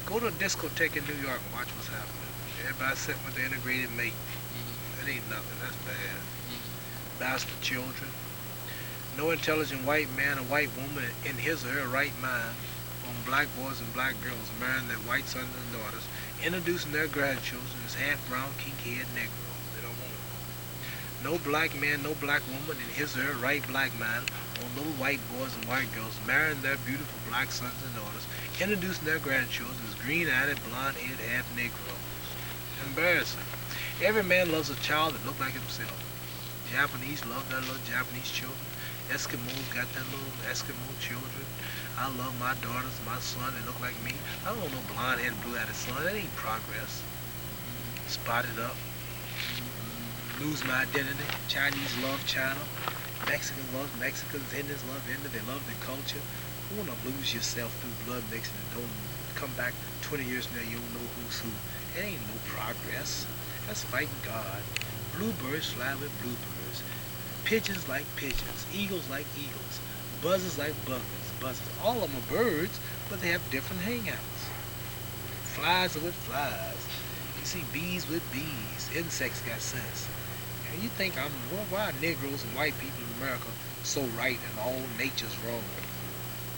D: Go to a discotheque in New York and watch what's happening. Everybody sitting with the integrated mate. That ain't nothing. That's bad. Bastard children. No intelligent white man or white woman in his or her right mind on black boys and black girls marrying their white sons and daughters, introducing their grandchildren as half-brown, kink-haired Negroes. They don't want it. No black man, no black woman in his or her right black mind on little white boys and white girls marrying their beautiful black sons and daughters, introducing their grandchildren as green-eyed, blonde-haired half Negroes. Embarrassing. Every man loves a child that looks like himself. Japanese love their little Japanese children. Eskimos got their little Eskimo children. I love my daughters, my son, they look like me. I don't want no blonde-headed, blue-eyed son. That ain't progress. Spotted up. Lose my identity. Chinese love China. Mexican love Mexicans. Indians love India. They love their culture. You want to lose yourself through blood mixing and don't come back 20 years from now, you don't know who's who. It ain't no progress. That's fighting God. Bluebirds fly with bluebirds. Pigeons like pigeons. Eagles like eagles. Buzzers like buzzers. All of them are birds, but they have different hangouts. Flies are with flies. You see bees with bees. Insects got sense. And you think why are Negroes and white people in America so right and all nature's wrong?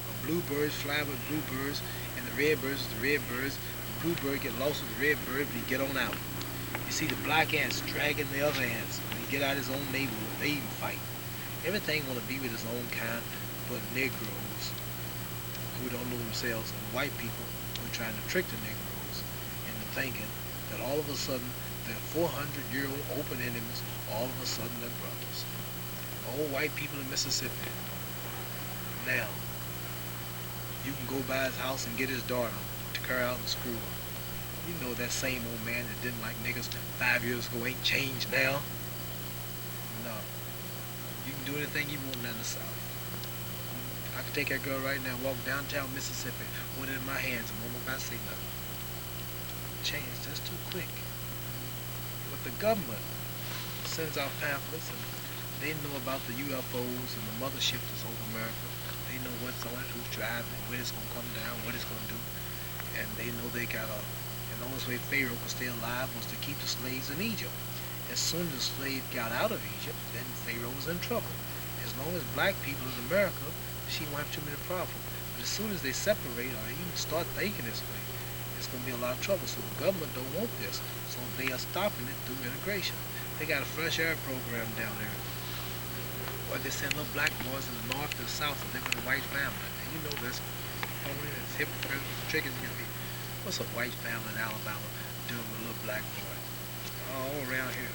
D: The bluebirds fly with bluebirds, and the redbirds with the redbirds. The bluebird get lost with the redbird, but he get on out. You see the black ants dragging the other ants. When he get out his own neighborhood, they even fight. Everything want to be with his own kind, but Negroes who don't know themselves and white people who are trying to trick the Negroes into thinking that all of a sudden they're 400-year-old open enemies, all of a sudden they're brothers. Old white people in Mississippi. Now, you can go by his house and get his daughter to carry out and screw her. You know that same old man that didn't like niggas 5 years ago ain't changed now. No. You can do anything you want down the South. I can take that girl right now, walk downtown Mississippi, hold it in my hands, and won't nobody say nothing. Change, that's too quick. But the government sends out pamphlets, and they know about the UFOs and the mothership that's over America. They know what's on it, who's driving, when it's going to come down, what it's going to do. And they know they got a... And the only way Pharaoh could stay alive was to keep the slaves in Egypt. As soon as the slaves got out of Egypt, then Pharaoh was in trouble. As long as black people in America, she won't have too many problems. But as soon as they separate or even start thinking this way, it's going to be a lot of trouble. So the government don't want this. So they are stopping it through integration. They got a fresh air program down there. Or they send little black boys in the north to the south to live with a white family. And you know this phony, it's hypocritical, trick as can be. What's a white family in Alabama? doing with a little black boy. All around here.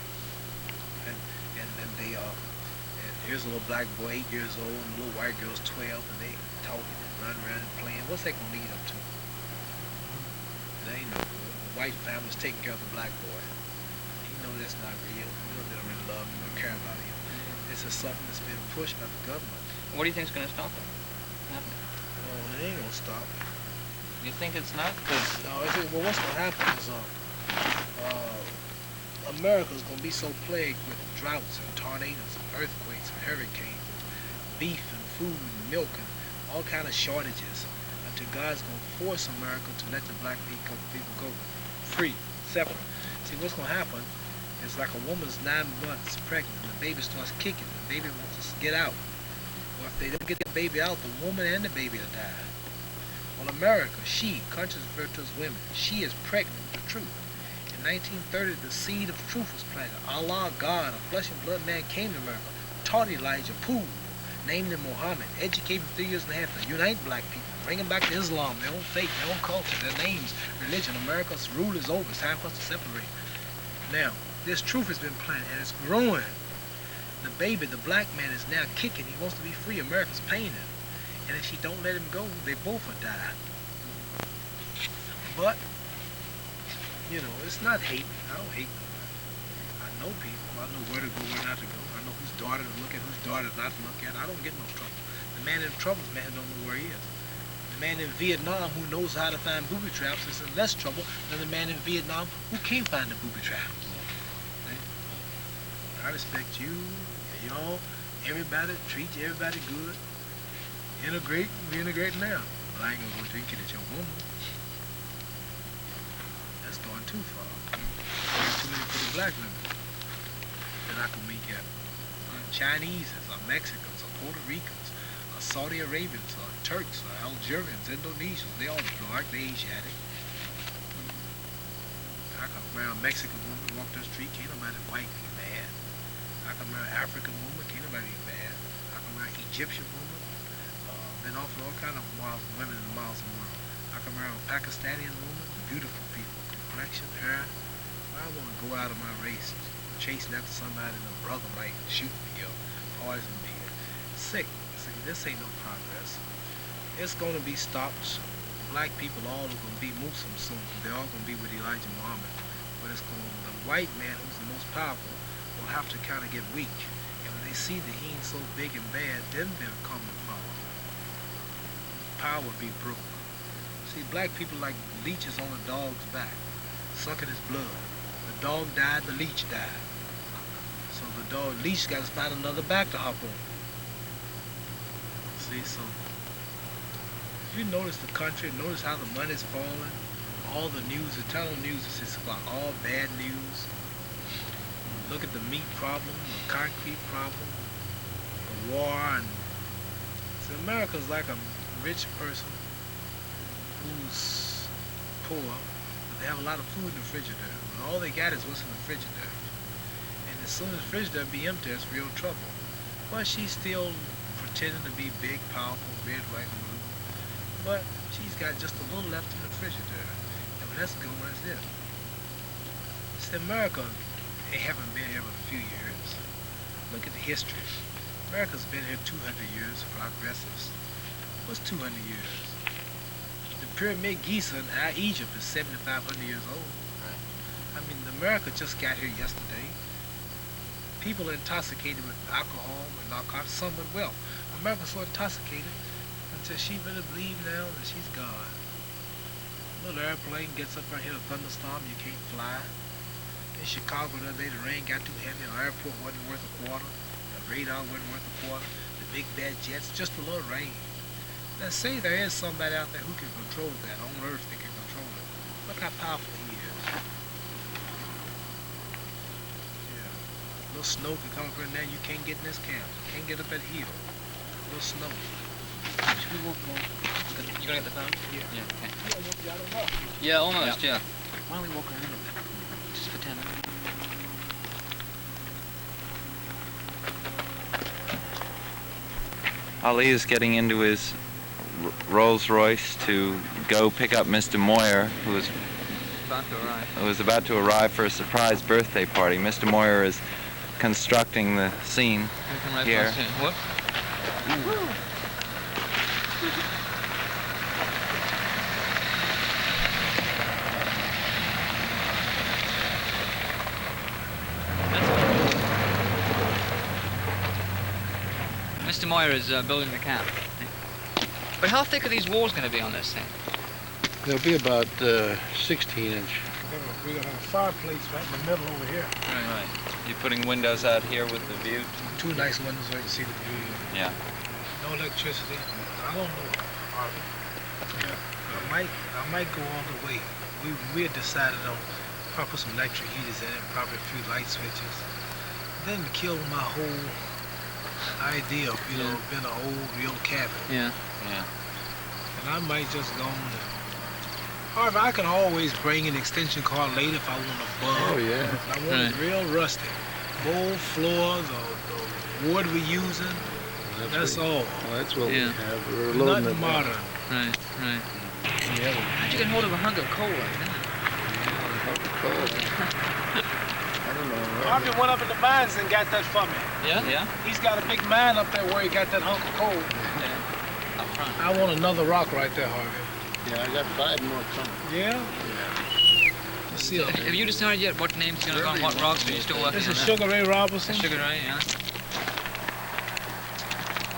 D: And they and here's a little black boy, 8 years old, and the little white girl's 12, and they talking and running around and playing. What's that gonna lead up to? There ain't no good. The white family's taking care of the black boy. He know that's not real. We know they don't really love him or care about him. This is something that's been pushed by the government.
C: What do you think's going to stop it? Nothing.
D: Well, it ain't gonna stop.
A: You think it's not? 'Cause
D: No, well, what's gonna happen is America's gonna be so plagued with droughts and tornadoes and earthquakes and hurricanes and beef and food and milk and all kind of shortages until God's gonna force America to let the black people go free, separate. See, what's gonna happen is like a woman's 9 months pregnant and the baby starts kicking. The baby wants to get out. Well, if they don't get the baby out, the woman and the baby will die. Well, America, she, countries referred to as women, she is pregnant with the truth. In 1930, the seed of truth was planted. Allah, God, a flesh and blood man came to America, taught Elijah, Poole, named him Muhammad, educated for 3 years and a half to unite black people, bring them back to Islam, their own faith, their own culture, their names, religion. America's rule is over. It's time for us to separate. Now, this truth has been planted and it's growing. The baby, the black man, is now kicking. He wants to be free. America's paying him. And if she don't let him go, they both will die. But, you know, it's not hate. I don't hate nobody. I know people. I know where to go, where not to go. I know whose daughter to look at, whose daughter not to look at. I don't get no trouble. The man in trouble is the man who don't know where he is. The man in Vietnam who knows how to find booby traps is in less trouble than the man in Vietnam who can't find the booby trap. I respect you, y'all, everybody, treat everybody good. Integrate, we integrate now. But I ain't gonna go drinking at your woman. That's going too far. There's too many pretty black women that I can meet at. Chineses, or Mexicans, or Puerto Ricans, or Saudi Arabians, or Turks, or Algerians, Indonesians, they all dark, they Asiatic. I can marry a Mexican woman, walk down the street, can't nobody white be mad. I can marry an African woman, can't nobody be mad. I can marry an Egyptian woman. Been offered all kind of miles, women in the miles of the world. I can marry a Pakistani woman, beautiful people, complexion, hair. I want to go out of my race, chasing after somebody and a brother might shoot me or poison me. Sick. See, this ain't no progress. It's going to be stopped. Black people all are going to be Muslims soon. They're all going to be with Elijah Muhammad. But it's going to, the white man who's the most powerful will have to kind of get weak. And when they see that he ain't so big and bad, then they'll come and follow. Power be broke. See, black people like leeches on a dog's back, sucking his blood. The dog died, the leech died. So the leech got to find another back to hop on. See, so if you notice the country, notice how the money's falling, all the news, the television news is 6 o'clock, all bad news. Look at the meat problem, the concrete problem, the war, and see, America's like a rich person who's poor, but they have a lot of food in the refrigerator. And all they got is what's in the refrigerator. And as soon as the refrigerator be empty, it's real trouble. But she's still pretending to be big, powerful, red, white, and blue. But she's got just a little left in the refrigerator. And when that's gone, that's it. See, America, they haven't been here but a few years. Look at the history. America's been here 200 years, progressives. What's 200 years? The Pyramid Giza in Egypt is 7,500 years old.
C: Right.
D: I mean, America just got here yesterday. People are intoxicated with alcohol and narcotics, some with wealth. America's so intoxicated until she really believes now that she's God. A little airplane gets up right here, a thunderstorm, you can't fly. In Chicago the other day, the rain got too heavy, the airport wasn't worth a quarter, the radar wasn't worth a quarter, the big bad jets, just a little rain. Now say there is somebody out there who can control that, on earth that can control it. Look how powerful he is. Yeah. A little snow can come from there, you can't get in this camp. Can't get up that hill. A little snow. Should we walk more?
C: You gonna get the phone?
D: Yeah.
C: Yeah, okay.
D: Yeah, almost got enough.
C: Yeah, almost, yeah. Why don't we walk around a bit? Just for 10 minutes.
A: Ali is getting into his Rolls Royce to go pick up Mr. Moyer, who is
C: About to arrive.
A: It was about to arrive for a surprise birthday party. Mr. Moyer is constructing the scene here.
C: Whoop. Mr. Moyer is building the camp. But how thick are these walls going to be on this thing?
B: They'll be about 16-inch.
D: We're gonna have a fireplace right in the middle over here.
A: Right. You're putting windows out here with the view?
D: Two nice windows where you can see the view.
A: Yeah.
D: No electricity. I don't know, Harvey. Yeah. I might go all the way. We had decided on probably put some electric heaters in it, probably a few light switches. Then kill my whole idea of, being an old real cabin.
C: Yeah.
D: And I might just go on and however, I can always bring an extension cord later if I want a bug.
B: Oh, yeah.
D: I want it real rustic. Bold floors or the wood we're using. That's all.
B: Well, that's what we
C: Yeah.
B: have. We're loading
D: Nothing
B: it
D: modern.
C: Right.
D: Yeah.
C: How'd you get hold of a hunk of coal like that?
B: I don't know.
D: Harvey went up in the mines and got that for me.
C: Yeah?
D: He's got a big mine up there where he got that hunk of coal.
C: Up front.
D: I want another rock right there, Harvey.
B: Yeah, I got 5 more coming.
D: Yeah? Let's see.
C: Have you decided yet what name's going to go on what rocks? Or are you still working
D: This
C: on
D: is
C: that?
D: Sugar Ray Robinson,
C: Sugar Ray, yeah.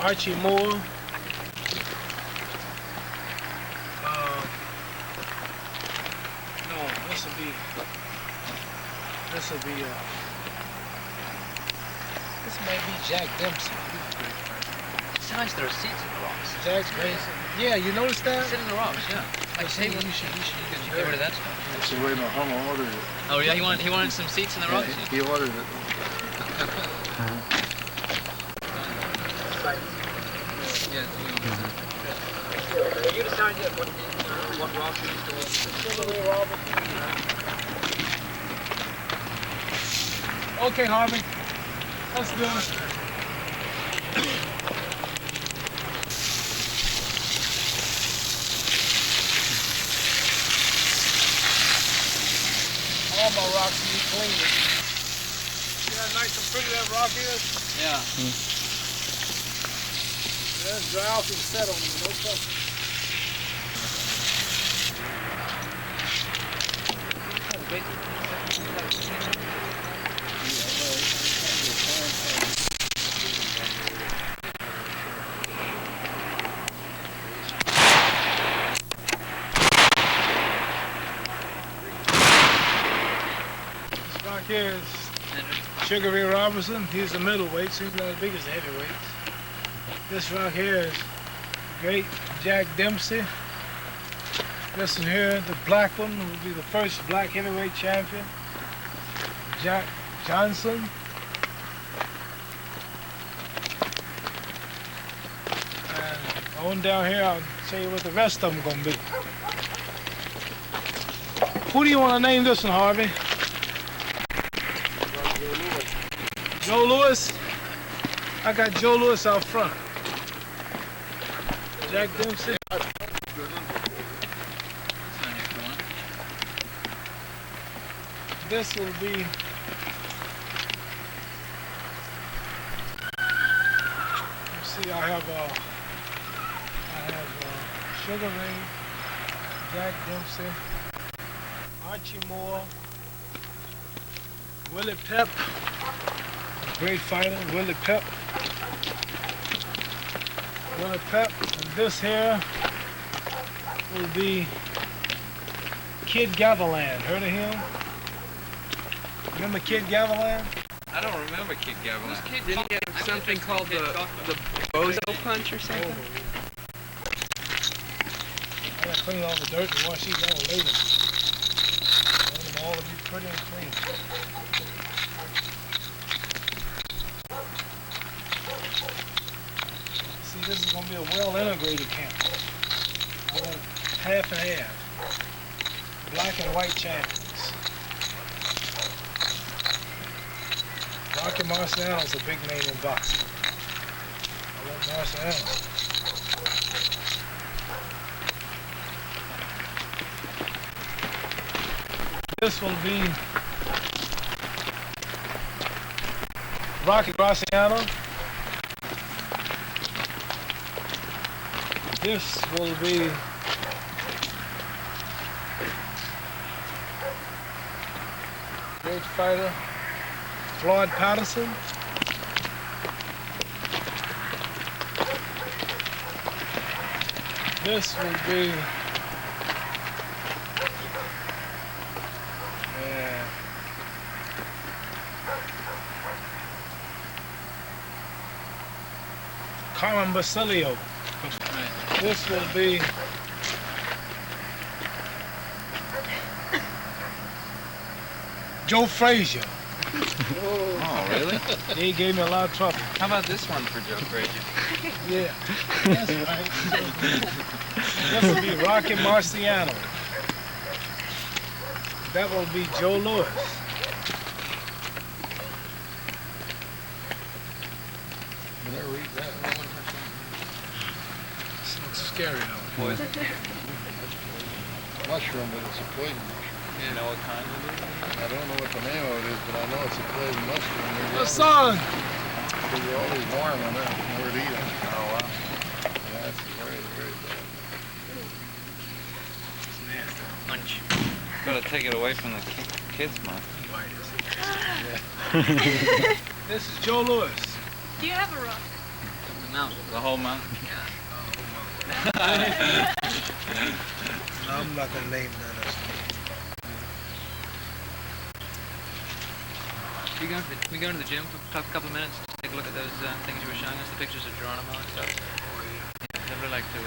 D: Archie Moore. No, this will be. This may be Jack Dempsey.
C: It's nice there are seats in the rocks.
D: Jack Dempsey. Yeah, you noticed that?
C: Sit in the rocks, yeah. Like
D: Hey,
C: table.
D: you should
C: You get rid of that stuff.
B: That's the way Mahama ordered it.
C: Oh yeah, he wanted some seats in the rocks.
B: He ordered it.
C: Have you decided yet what rocks you used to work with?
D: Okay, Harvey. Let's do it. All my rocks need cleaning. See how nice and pretty that rock is?
C: Yeah.
D: That's dry off and set on them, no problem. This rock here is Sugar Ray Robinson. He's the middleweight, so he's not as big as the heavyweights. This rock here is great Jack Dempsey. This one here, the black one, will be the first black heavyweight champion. Jack Johnson. And on down here, I'll tell you what the rest of them gonna be. Who do you want to name this one, Harvey? Joe Louis. I got Joe Louis out front. Jack Dempsey. This will be. Let's see. I have Sugar Ray, Jack Dempsey, Archie Moore, Willie Pep, a great fighter, Willie Pep. Willie Pep, and this here will be Kid Gatherland. Heard of him? Remember Kid Gatherland?
E: I don't remember Kid Gavin.
F: Didn't he have something called the bozo punch or something?
D: I gotta clean all the dirt and wash these out later. I want them all to be pretty and clean. See, this is gonna be a well-integrated camp. I want half and half. Black and white champions. Rocky Marciano's a big name in boxing. I want Marciano. This will be Rocky Graciano. This will be great fighter Floyd Patterson. This will be Carmen Basilio. This will be Joe Frazier.
E: Oh, really?
D: He gave me a lot of trouble.
E: How about this one for Joe Frazier?
D: Yeah, that's right. This will be Rocky Marciano. That will be Joe Lewis. Did I read that one? This looks scary though.
E: Poison.
G: Mushroom, but it's a poison mushroom.
E: You know what kind it is?
G: I don't know what the name of it is, but I know it's a poison mushroom.
D: The sun!
G: They're always warm on that. Never eat them.
E: Oh, wow.
G: Yeah, that's very, very bad.
D: It's nasty. Lunch.
E: Gotta take it away from the kids' mouth.
D: This is Joe Lewis.
H: Do you have a rock?
E: The mouth. The whole mouth?
D: No, I'm not gonna name none of this.
C: We go to the gym for a couple of minutes, just take a look at those things you were showing us, the pictures of Geronimo and stuff. Yeah, I'd really like to.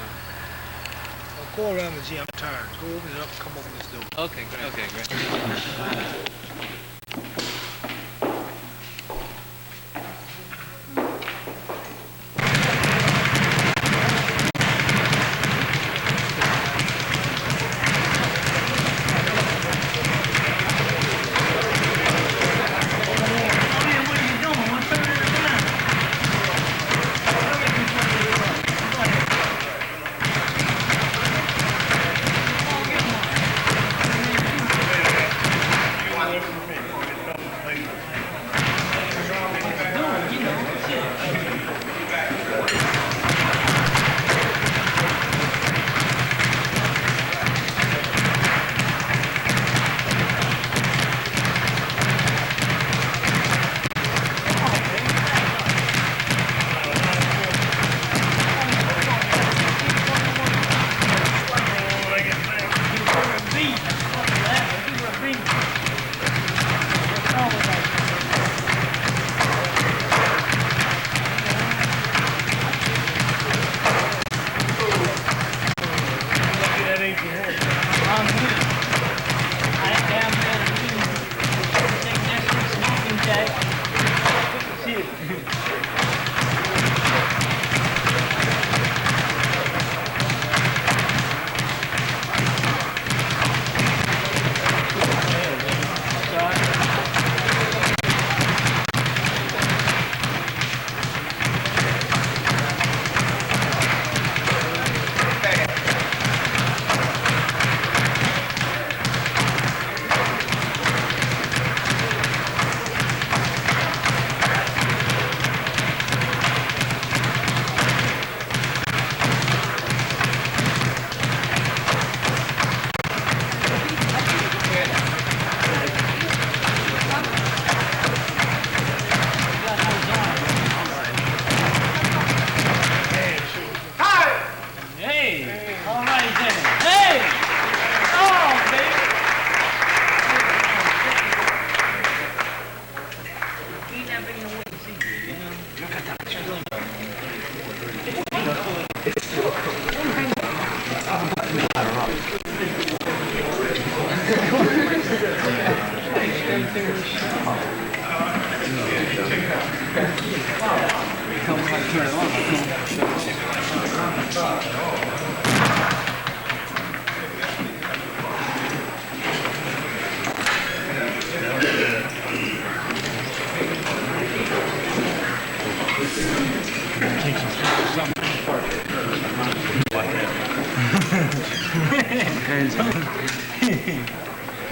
D: I'll go around the gym. I'm tired. Go open it up. Come open this door.
C: Okay, great. Okay, great.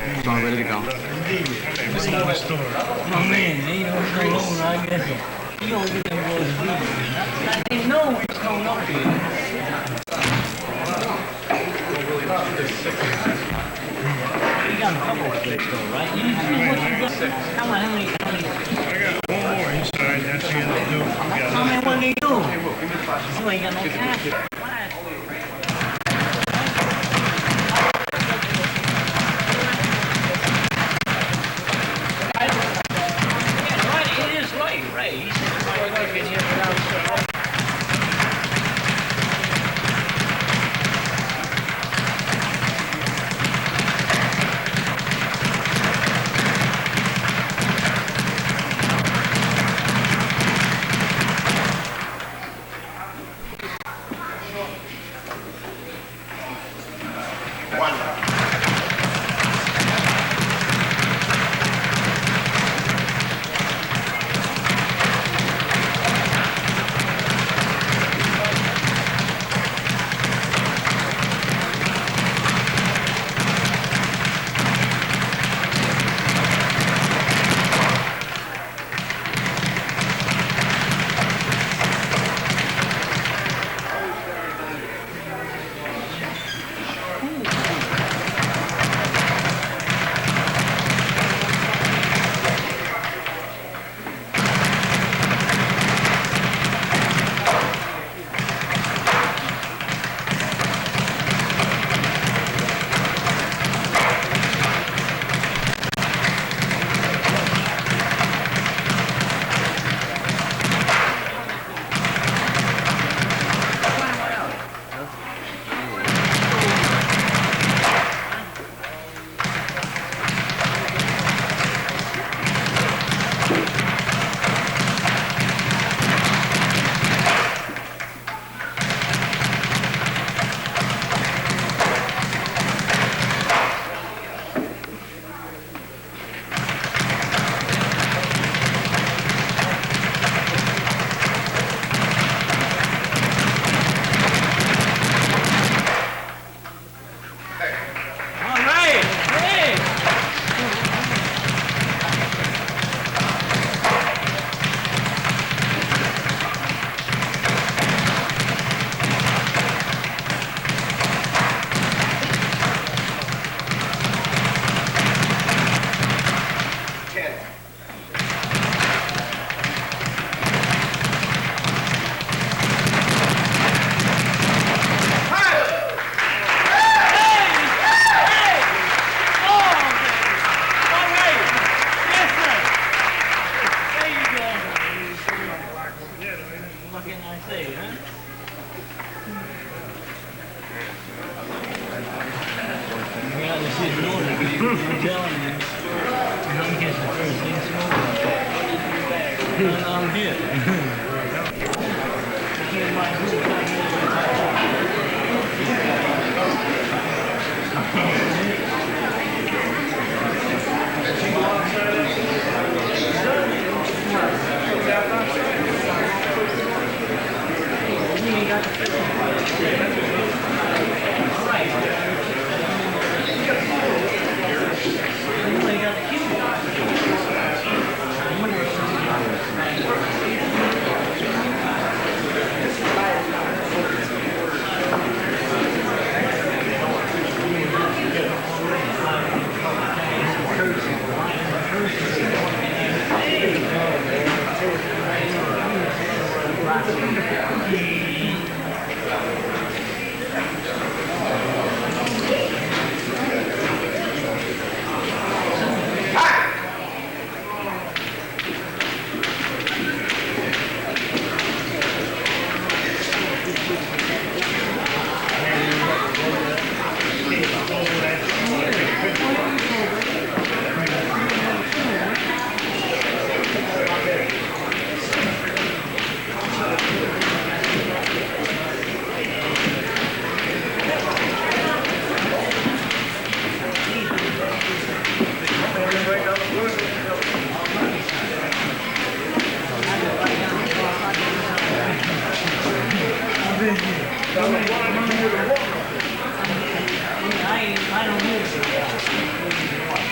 B: It's all ready to go.
H: Oh man, ain't no longer, I guess. You don't get them boys beat. They know what's coming up here. You got a couple of sticks though, right? You got how many?
I: I got one more inside. That's the end of the
H: How many what they do? You ain't got no cash. I don't use it.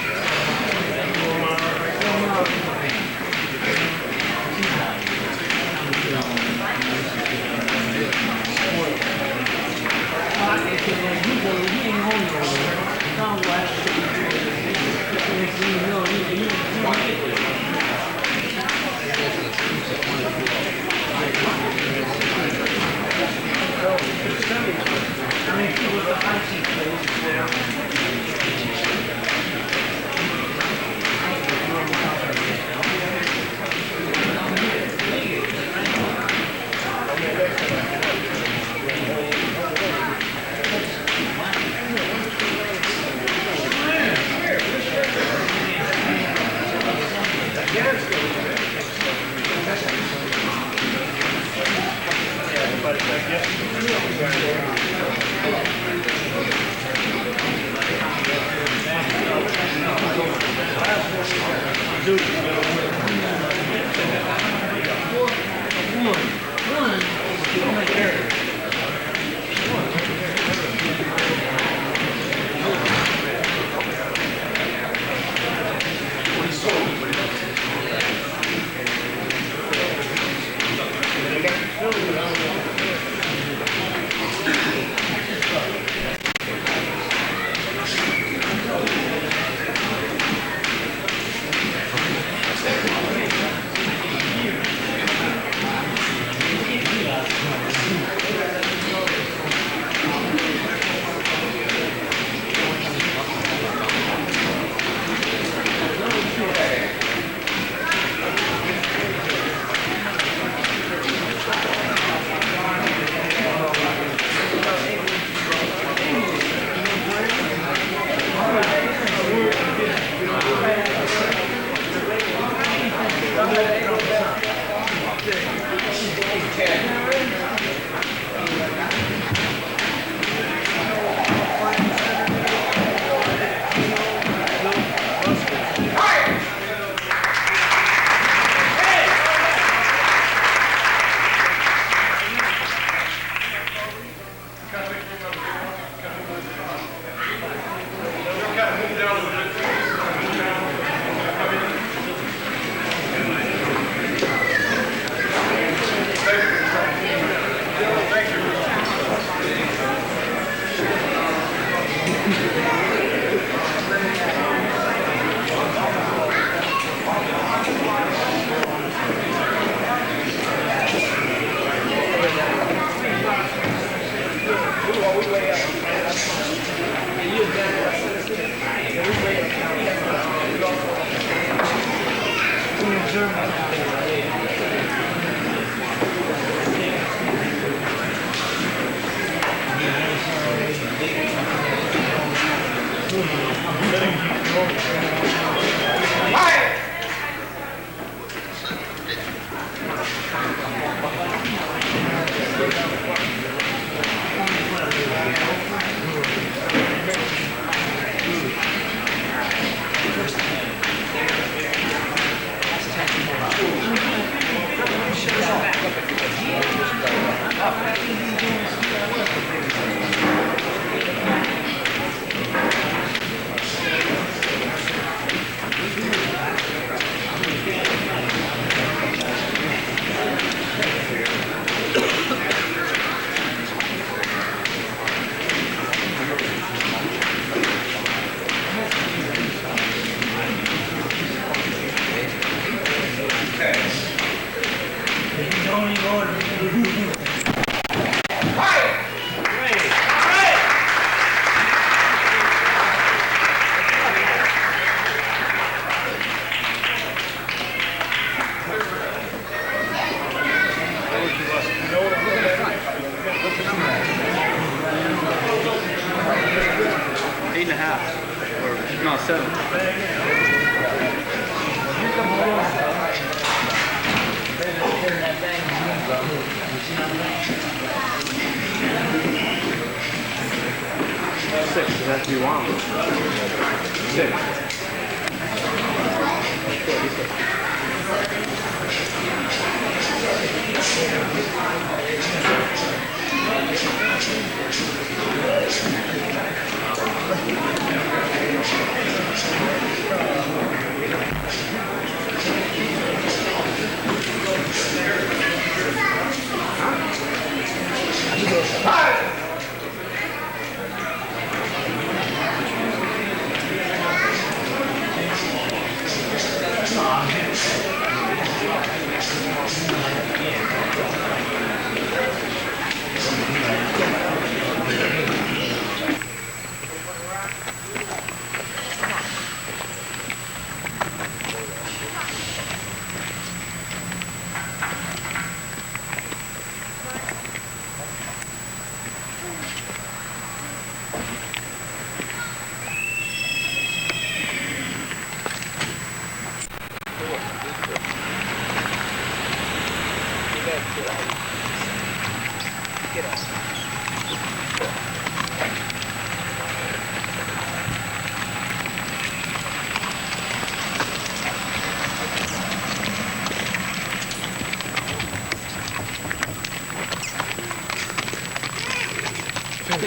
J: Yeah.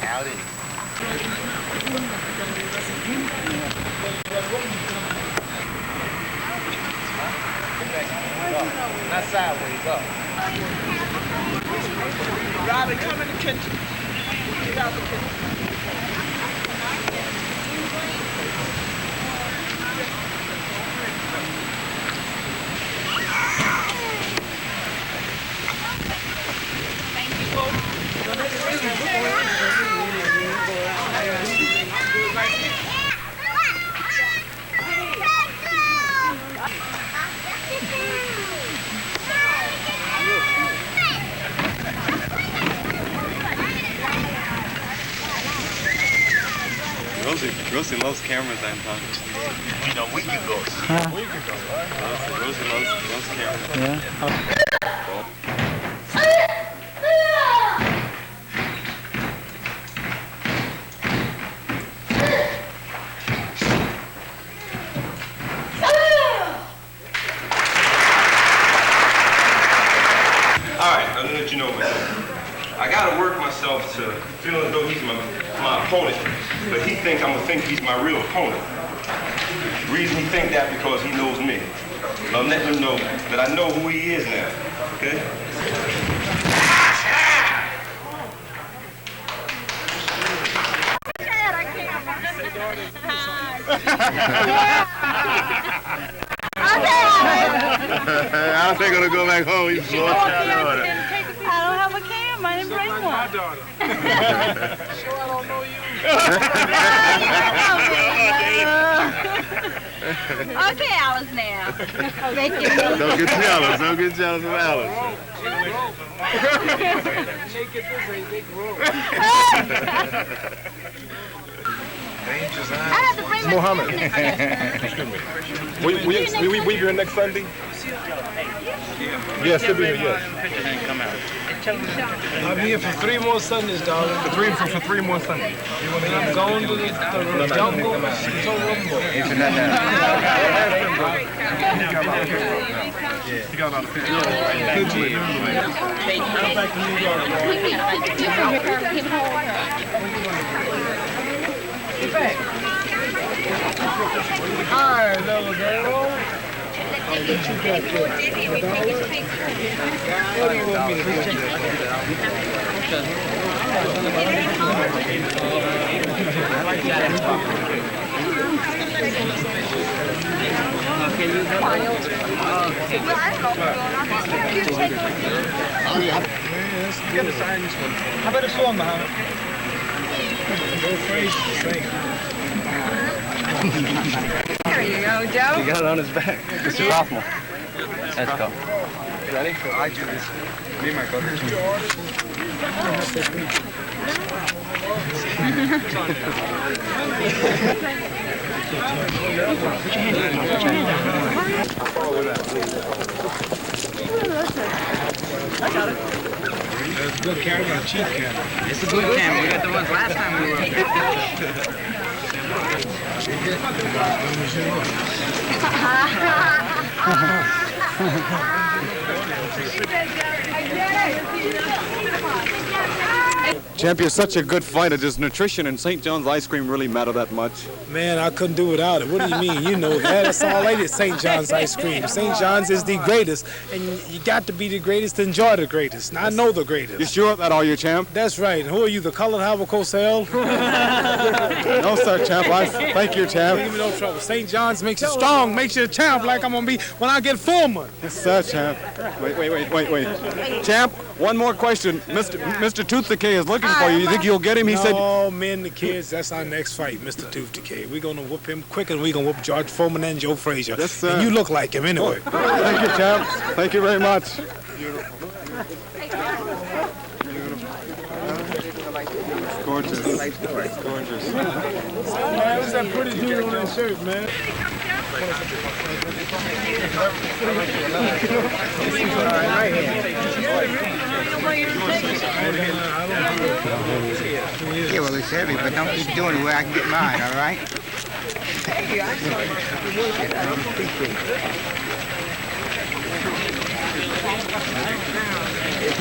G: Howdy.
D: Not sideways, up. Robbie, come in the kitchen. Get out the kitchen.
K: Rosie loves cameras, Anton.
I: You know, we can go.
J: Huh?
I: We can go, right?
K: Rosie loves cameras.
J: Yeah.
L: Alright, I'm gonna let you know, man. I gotta work myself to feel as though he's my opponent, but he think I'm gonna think he's my real opponent. The reason he think that because he knows me. And I'm letting him know that I know who he is now, okay?
K: I don't think I'm gonna go back home. He's slow.
M: I don't have a cam. I didn't bring one.
I: My daughter.
D: Sure, I don't know you.
M: Okay, Alice now. Thank you.
K: Don't get jealous. Don't get jealous of Alice.
I: Muhammad. We be here next Sunday? Yes, we'll be here, yes.
J: Come out.
D: I'm here for 3 more Sundays, darling.
I: For three more Sundays.
D: And I'm going to the jungle to Rumbo.
I: You got a lot of pictures.
D: Come back to New York. Hi, little girl. What you got there? What do you want me to Get a sign this one. How about a song, Muhammad? Go crazy, sing.
M: There you go, Joe.
J: He got it on his back. It's a sophomore. Let's go.
D: Ready? I do this. Me and my brother. I got it. It's a good camera, a cheap camera.
C: It's a good camera. We got the ones last time we were.
K: Champ, you're such a good fighter. Does nutrition and St. John's ice cream really matter that much?
D: Man, I couldn't do without it. What do you mean? You know that. That's all I eat is St. John's ice cream. St. John's is the greatest, and you got to be the greatest to enjoy the greatest. And I know the greatest.
K: You sure that are you, champ?
D: That's right. And who are you, the colored Havocosel?
K: No, sir, champ. Thank you, champ.
D: Give me no trouble. St. John's makes you strong, makes you a champ like I'm going to be when I get full money.
K: Yes, sir, champ. Wait. Champ, one more question. Mr. Tooth Decay is looking for you. You think you'll get him? He said...
D: No, men, the kids, that's our next fight, Mr. Tooth Decay. We're going to whoop him quick, and we're going to whoop George Foreman and Joe Frazier.
K: Yes, sir.
D: And you look like him anyway.
K: Thank you, champ. Thank you very much. Gorgeous. Gorgeous.
D: Man, what's that pretty dude on that shirt, man?
N: Yeah, well, it's heavy, but don't keep doing it where I can get mine, all right?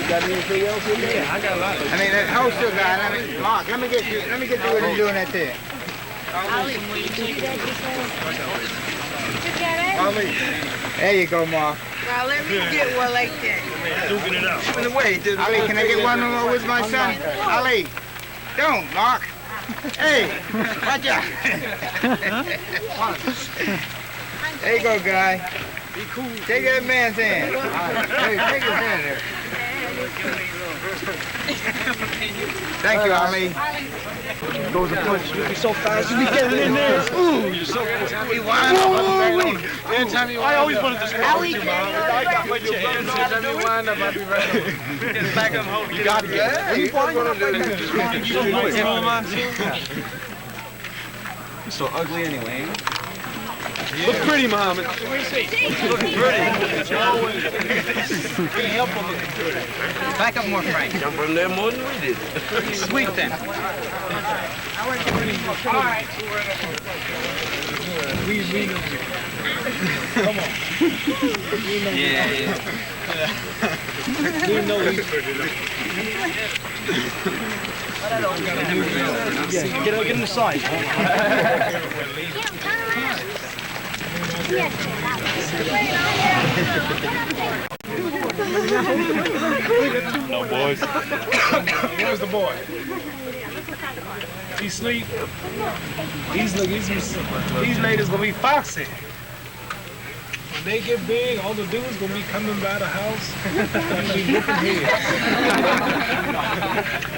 D: Got anything else in there? I got a lot.
N: I mean, hold still, guy. Mark, let me get you what you're doing right there. There you go, Mark.
M: Now let me get one like that.
I: Duking it out.
N: Ali, can I get one more with my son? Ali, don't, Mark. Hey, watch out. There you go, guy. Be cool. Take that man's hand. Hey, take his hand there. Thank you, Ali.
D: Goes a punch. You'll be so fast. You be getting in there. Ooh, you're so fast. I always wanted to score with you, Mom. I got my chance. Let me wind up. I'll be right over. Get back up, hold. You got it. You wind up.
K: You're so ugly anyway.
D: Look pretty, Muhammad.
K: Looking pretty.
C: Back up more, Frank.
B: Jump from there more than we did.
C: Sweep them.
D: All right. We know. Come on.
C: Yeah.
D: We know he's pretty. Yeah, get in the side.
I: No, boys.
D: Where's the boy? He sleep. These ladies gonna be foxy. When they get big, all the dudes gonna be coming by the house and be looking here.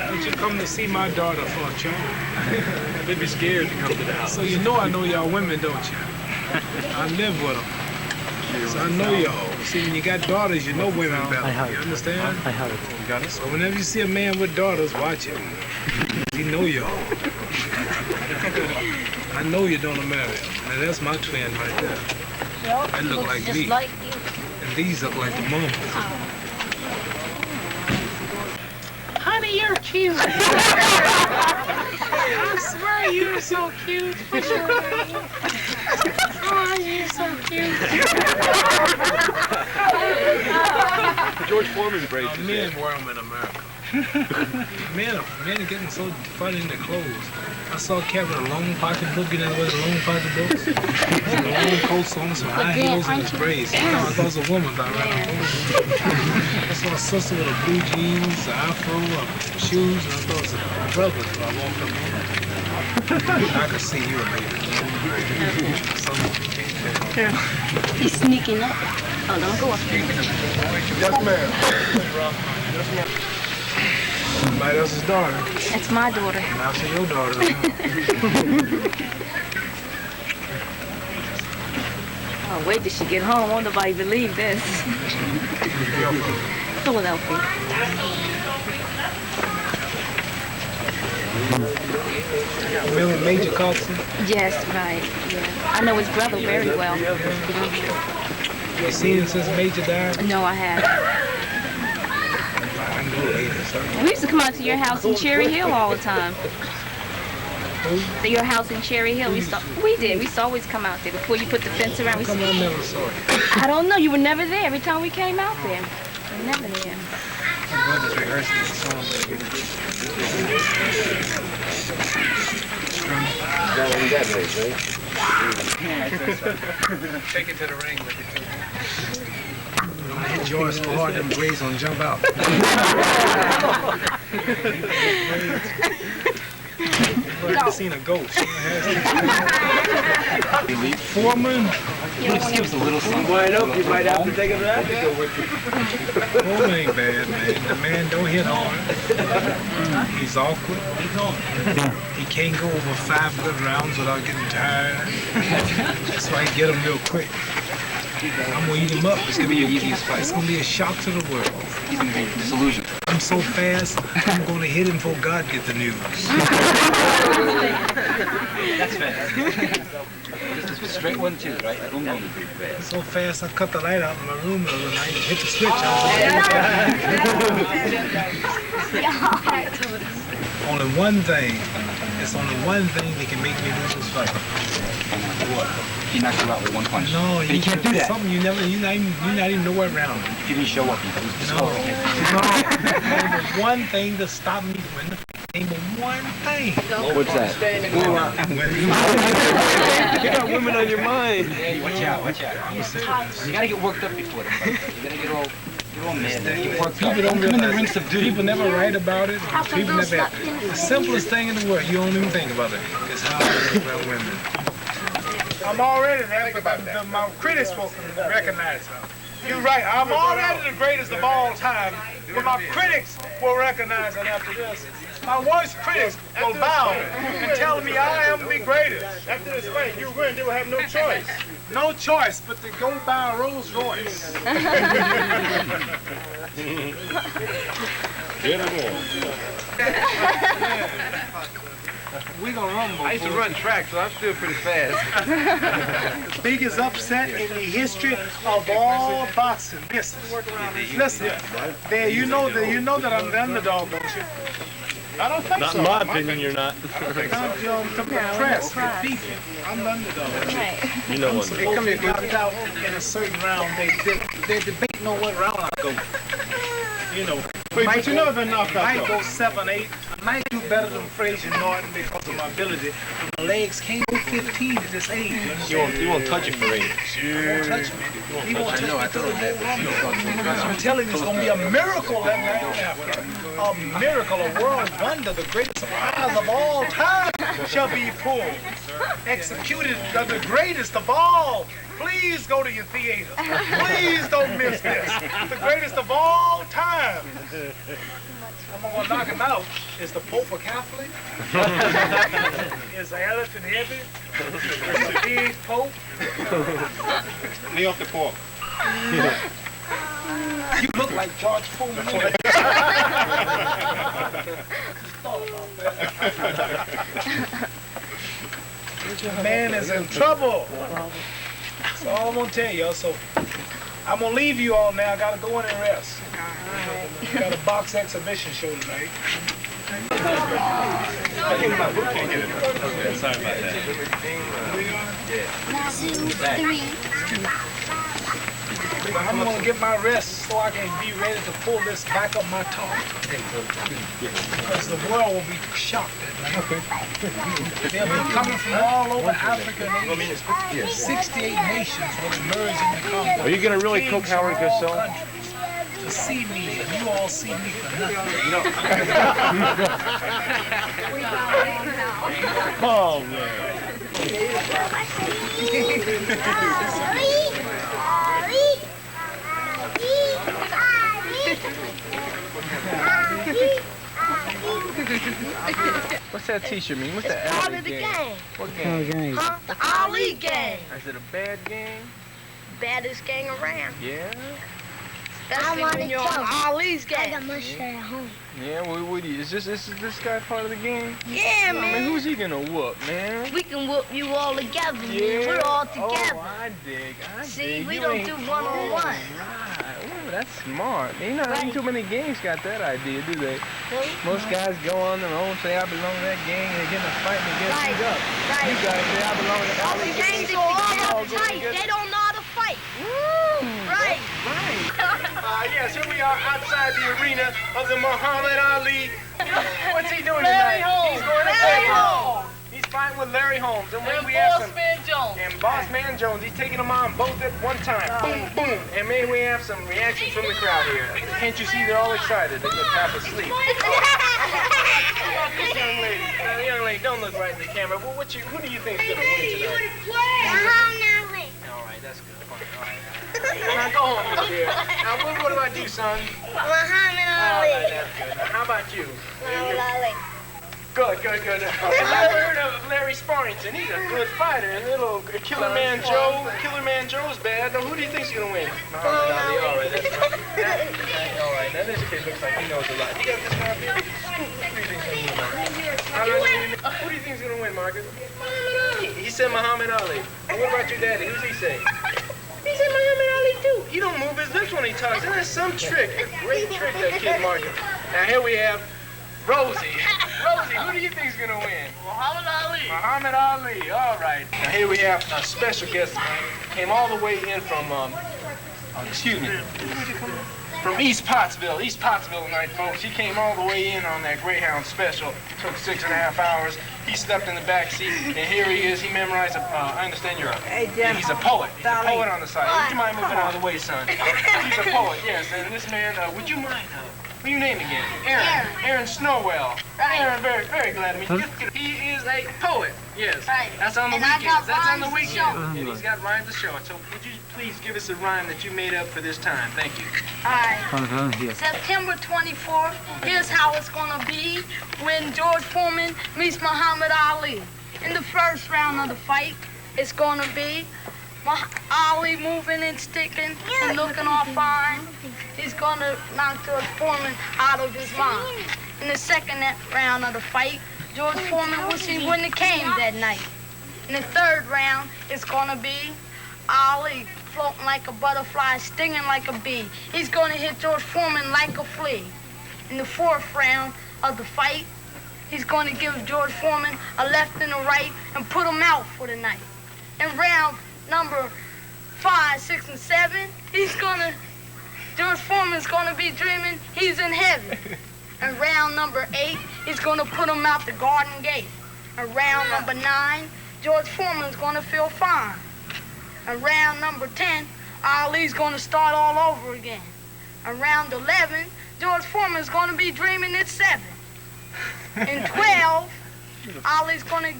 D: Don't you come to see my daughter for a change?
I: They'd be scared to come to the house.
D: So you know I know y'all women, don't you? I live with them. So I know y'all. See, when you got daughters, you know women better. You understand?
J: I have it.
D: You got it? So whenever you see a man with daughters, watch him. He know y'all. I know you don't marry him. Now that's my twin right there. That look like me.
M: Like you.
D: And these look like the mama.
M: Honey, you're cute. I swear you're so cute. Oh, you're so cute.
K: George Foreman braids.
D: Men wear them in America. men are getting so funny in their clothes. I saw Kevin a long pocketbook. You know what a long pocketbook? A long coat on, some high heels and his braids. I thought it was a woman by right now. I saw a sister with a blue jeans, an afro, shoes, and I thought it was a brother. So I walked up on him. I could see you, man.
M: He's sneaking up. Oh, don't go up there.
G: Yes, ma'am.
D: Somebody else's daughter.
M: That's my daughter.
D: Now see your daughter.
M: Oh, wait till she get home. Won't nobody believe this. Philadelphia.
D: Remember Major Carlson?
M: Yes, right. Yeah. I know his brother very well.
D: You seen him since Major died?
M: No, I haven't.
D: I can go later, so.
M: We used to come out to your house in Cherry Hill all the time.
D: Who?
M: To your house in Cherry Hill. We did. We used to always come out there before you put the fence around.
D: How come I never saw you?
M: I don't know. You were never there every time we came out there. You were never there.
D: My brother's rehearsing the song.
C: Take it to the ring with you.
D: When I hit yours so hard, them braids gonna jump out. I've seen a ghost. Foreman?
C: Just give us a little something.
B: Wind up, you might have to take a bath.
D: Foreman ain't bad, man. The man don't hit hard. He's awkward. He can't go over 5 good rounds without getting tired. That's why I get him real quick. I'm gonna eat him up.
C: It's gonna be your easiest fight.
D: It's gonna be a shock to the world.
C: He's gonna be disillusioned.
D: I'm so fast, I'm gonna hit him before God get the news.
C: That's fast. This is straight 1-2, right? Boom, boom.
D: So fast, I cut the light out in my room the other night and hit the switch. only one thing. It's only one thing that can make me lose this fight.
J: What? He knocked you out with one punch.
D: No,
J: But he can't do that.
D: Something you're not even nowhere around.
J: He didn't show up. He was disqualified.
D: No. One thing to stop me winning. Name one thing.
J: What's that?
D: You got women on your mind.
J: Hey, watch out, watch out. You gotta get worked up before the fight. You gotta get all mad. Get worked up.
D: People never write about it. People never. The simplest thing in the world, you don't even think about it, is how to about women.
I: I'm already there, but my critics will recognize it. You're right, I'm already the greatest of all time, but my critics will recognize it after this. My worst critics will bow and tell me I am the greatest. After this fight, you win, they will have no choice. No choice but to go buy a Rolls Royce. We gonna rumble.
F: I used to run track, so I'm still pretty fast.
I: Biggest upset in the history of all boxing. Listen, there, you know that I'm the underdog, don't you? I don't think so.
K: Not in my opinion, you're not.
I: I'm the press, the people. I'm the underdog.
K: You know what?
I: They come here, knocked out in a certain round. They debating on what round I go. You know. But you never been knocked out. I might go 7-8. I might do better than Frazier Norton because of my ability. My legs can't go 15 at this age.
K: You won't touch it for 8.
I: He won't touch me. He won't touch me through the whole rumble. I'm telling you, it's going to be a miracle that night after. A miracle, a world wonder, the greatest surprise of all time shall be pulled. Executed the greatest of all. Please go to your theater. Please don't miss this. The greatest of all time. I'm going to knock him out. Is the Pope a Catholic? Is the elephant heavy? Is the pig Pope?
K: Lay off the pork.
I: You look like George Foreman. Man is in trouble. That's all I'm going to tell y'all. So I'm going to leave you all now. I got to go in and rest. We got a box exhibition show tonight.
K: Okay, sorry about that.
I: 1, 2, 3. I'm going to get my rest so I can be ready to pull this back up my top. Because the world will be shocked at me. They'll be coming from all over Africa and Asia. 68 nations will emerge in the Congo.
K: Are you going to really cook Howard yourself?
I: To see me, and you all see me for nothing.
K: Oh, man.
F: What's that t-shirt mean? What's that
O: Ali the game?
F: What game?
O: Huh? The Ali game.
F: Is it a bad game?
O: Baddest gang around.
F: Yeah?
O: Especially when you're on Ali's game. I got my shirt at home.
F: Yeah, what do you, is this guy part of the game?
O: Yeah, man.
F: I mean, who's he gonna whoop, man?
O: We can whoop you all together,
F: Yeah.
O: man. We're all together.
F: Oh, I dig.
O: See, we
F: You
O: don't
F: ain't-
O: do one-on-one.
F: Right. Ooh, that's smart. You know, ain't too many gangs got that idea, do they? Most guys go on their own, say I belong to that gang, and they get in a fight and get beat up.
O: Right.
F: You guys say I belong to
O: All the gangs are all uptight. They don't know how to fight. Right.
I: Yes, here we are outside the arena of the Muhammad Ali. What's he doing
O: Larry
I: tonight?
O: Holmes.
I: He's going to
O: Larry
I: take
O: Holmes.
I: He's fighting with Larry Holmes. And
O: And
I: we have
O: Boss
I: some...
O: Man Jones.
I: And Boss Man Jones, he's taking them on both at one time. Boom, boom. And may we have some reactions from the crowd here. Can't you see they're all excited? They look half asleep. How about this young lady? Young lady, don't look right in the camera. Well, who do you think is going to win tonight? All right, that's good. Fine. All right. Now go home, Miss Dear. Now, what about you, son?
O: Muhammad
I: All
O: Ali.
I: right, that's good. Now, how about you?
O: Muhammad Ali.
I: Good. Have you ever heard of Larry Sparrington? He's a good fighter. And little Killer Man Joe. Killer Man Joe's bad. Now, who do you think's going to win? Muhammad Ali. All right, that's fine. All right, now this kid looks like he knows a lot. You got this one up here? Who do you think's going to win, Marcus? He said Muhammad Ali. And what about your daddy? Who's he say? He said Muhammad Ali too. He don't move his lips when he talks. That's some trick. A great trick, that kid Marcus. Now here we have
F: Rosie. Rosie, who do you think's gonna win?
O: Muhammad Ali.
F: Muhammad Ali. All right. Now here we have a special guest tonight. Came all the way in from, from East Pottsville. East Pottsville tonight, folks. He came all the way in on that Greyhound special. Took 6.5 hours. He stepped in the back seat, and here he is. He memorized. I understand you're he's a poet. He's a poet on the side. Would you mind moving out of the way, son? He's a poet, yes. And this man, would you mind? What's your name again? Aaron. Aaron Snowell.
O: Right.
F: Aaron, very, very glad to meet you. He is a poet. Yes.
O: Right.
F: That's on the
O: And I
F: weekends.
O: got
F: That's on the
O: rhymes to
F: weekends.
O: show.
F: And he's got rhymes to show it. So would you please give us a rhyme that you made up for this time? Thank you.
O: All right. September 24th, here's how it's gonna be when George Foreman meets Muhammad Ali. In the first round of the fight, it's gonna be Ali moving and sticking and looking all fine. He's gonna knock George Foreman out of his mind. In the second round of the fight, George Foreman wish he wouldn't have came that night. In the third round, it's gonna be Ali floating like a butterfly, stinging like a bee. He's gonna hit George Foreman like a flea. In the fourth round of the fight, he's gonna give George Foreman a left and a right and put him out for the night. In round number 5, 6, and 7, George Foreman's gonna be dreaming he's in heaven. In round number 8, he's gonna put him out the garden gate. In round number 9, George Foreman's gonna feel fine. In round number 10, Ali's gonna start all over again. In round 11, George Foreman's gonna be dreaming it's 7. In 12, Ali's gonna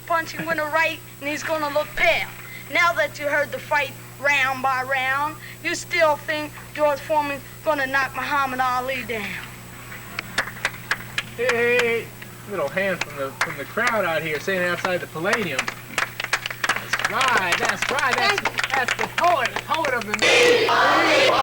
O: punch him with a right and he's gonna look pale. Now that you heard the fight round by round, you still think George Foreman's gonna knock Muhammad Ali down.
F: Hey, little hand from the crowd out here saying outside the Palladium. That's right, that's right. That's the poet of the night.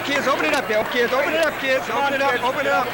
N: Kids, open it up, yo. Kids, open it up, kids. Open it up, open it up.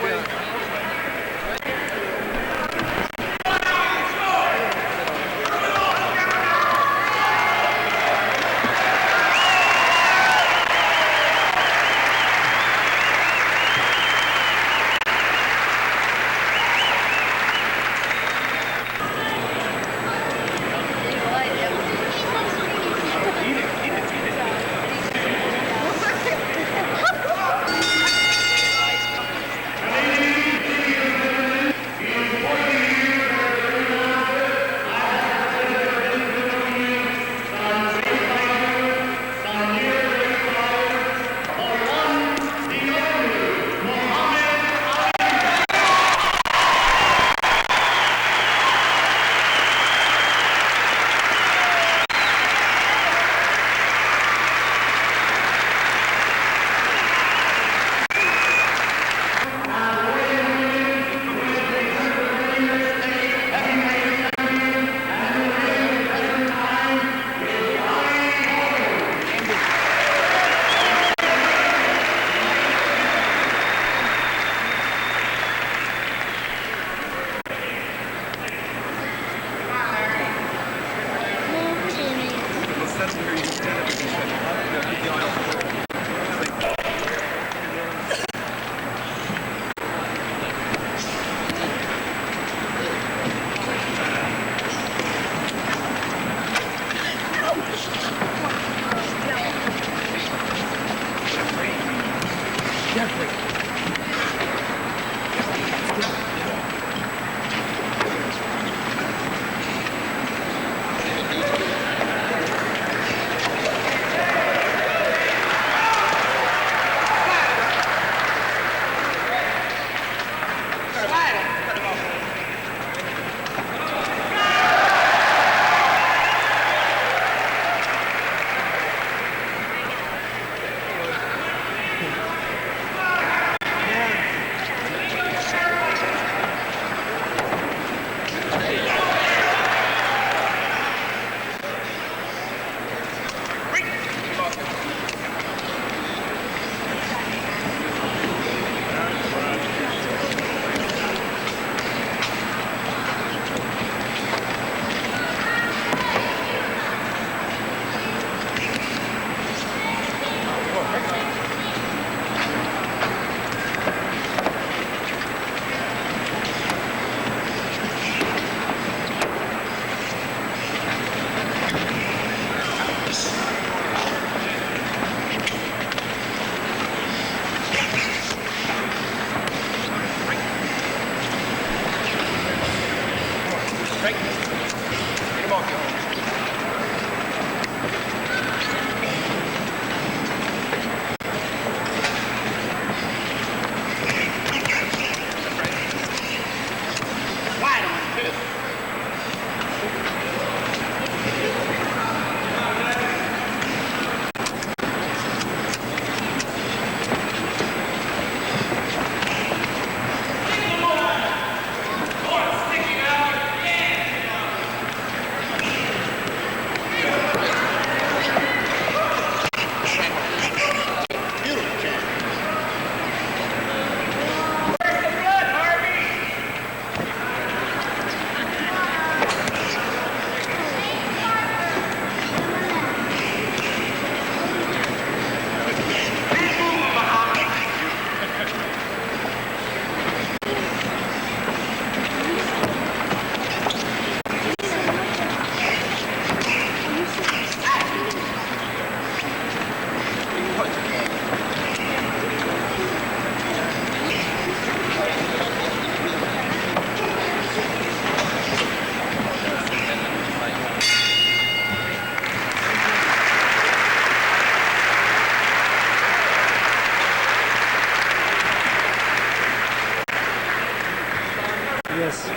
D: Yes.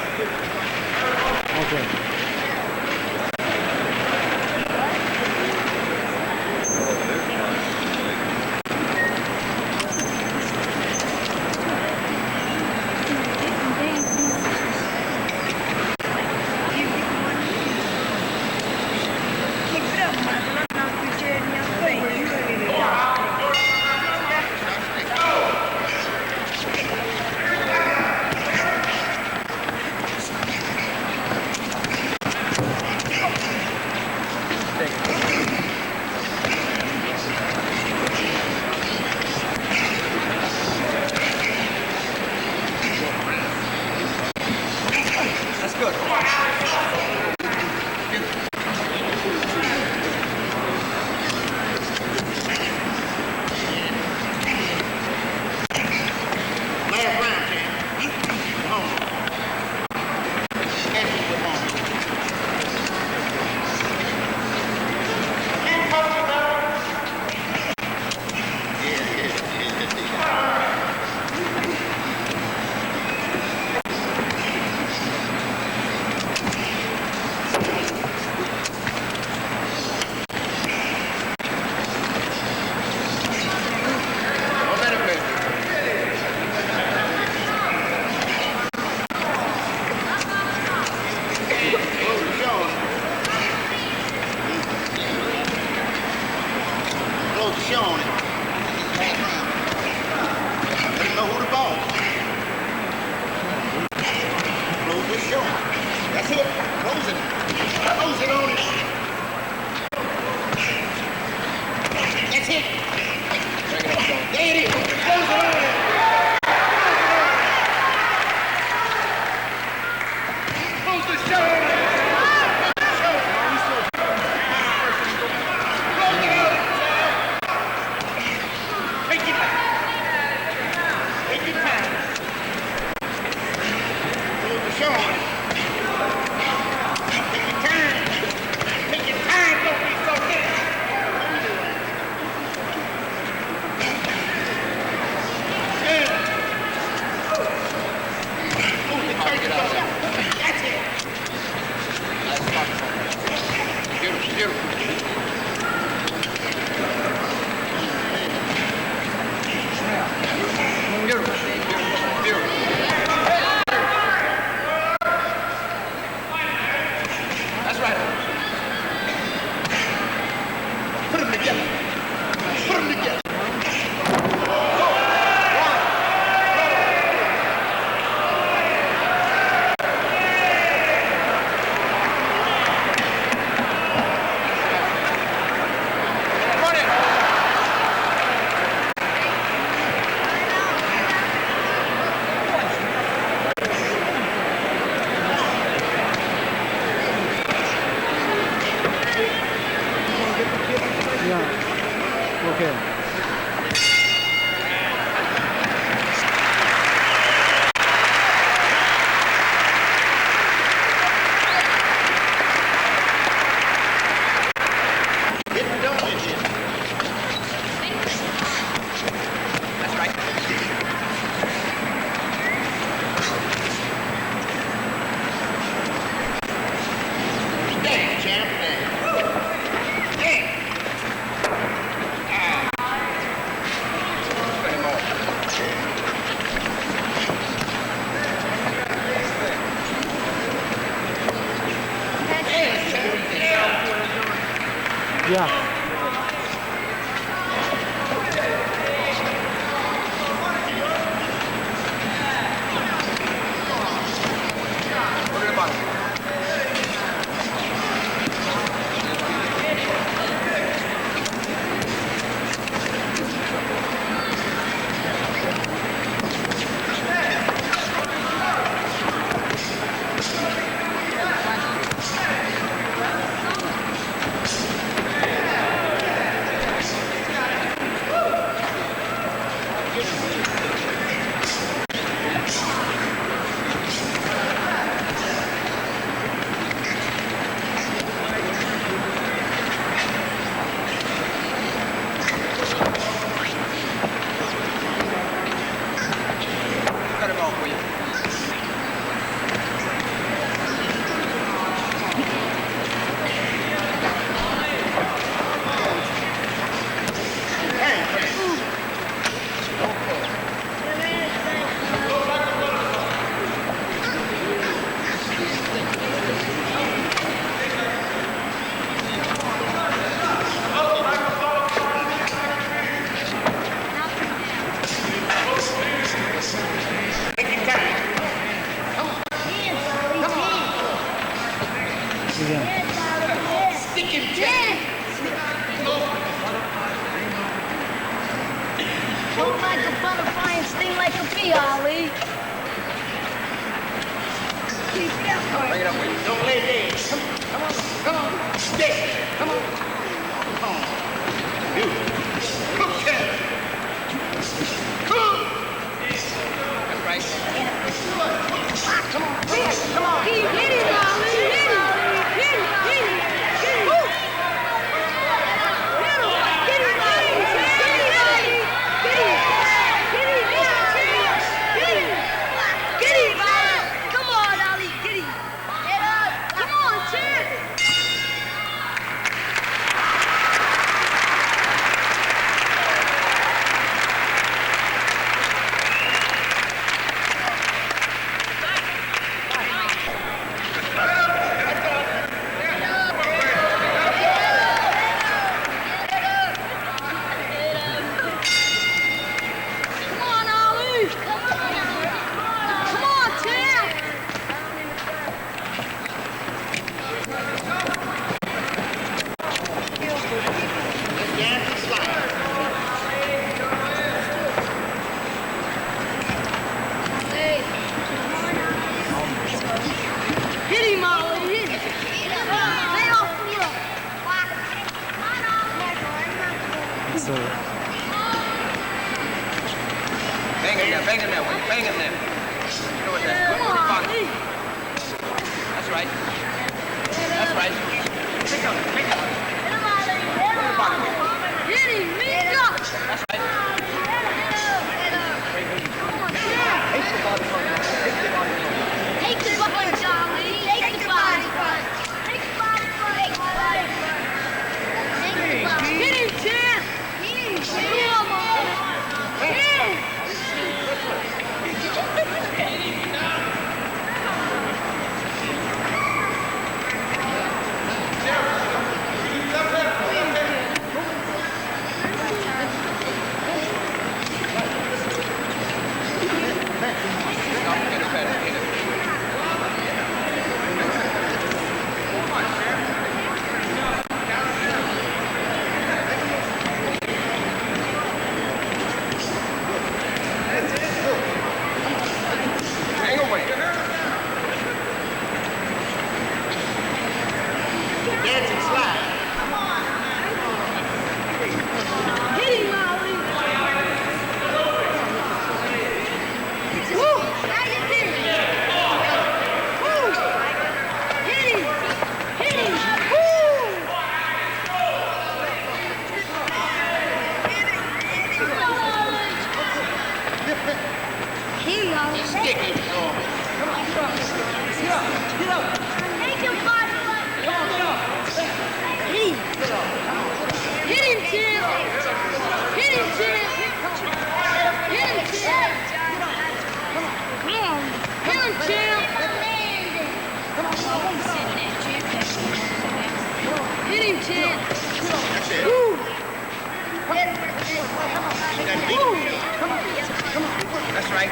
D: Okay.
C: Bring it up with you.
N: Don't lay dead. Come on. Come on. Stay. Come on. Come on. You. Cook that. Cook.
C: That's right.
N: Come on. Come on.
O: Hit it, Ollie. Hit it. Hit it. Hit it. Hit it. Woo. Hit him. Get it, Ollie. Get it, Ollie. Get it. Get it. Get it. Get it, Ollie. Come on, Ollie. Get it. Come on, champ. Come on, Ollie. Come on, champ. Hit him, Ollie. Hit him. Lay off the look.
C: Bang him there, bang him there, Will. Bang him there. You know what that's
O: Come on, Ollie.
C: That's right. That's right. Pick up, pick up.
O: Hit him, meet up.
C: That's right.
O: Take the body punch, Ollie. Take the body punch. Take the body punch. Hit him, champ. Come on. Hit him.
C: Hang away.
N: Dance and slide.
O: Hit him, Ollie. Woo. Now you did it. Woo. Hit him. Hit him. Woo. Hit him, Ollie.
N: Stick it.
O: Come on, get up. Get up. Take your body punch. Come on, get up. Hit him. Hit him, champ. Hit him, champ. Hit him, champ. Come on. Hit him, champ. Hit him, champ. Woo.
C: That's right.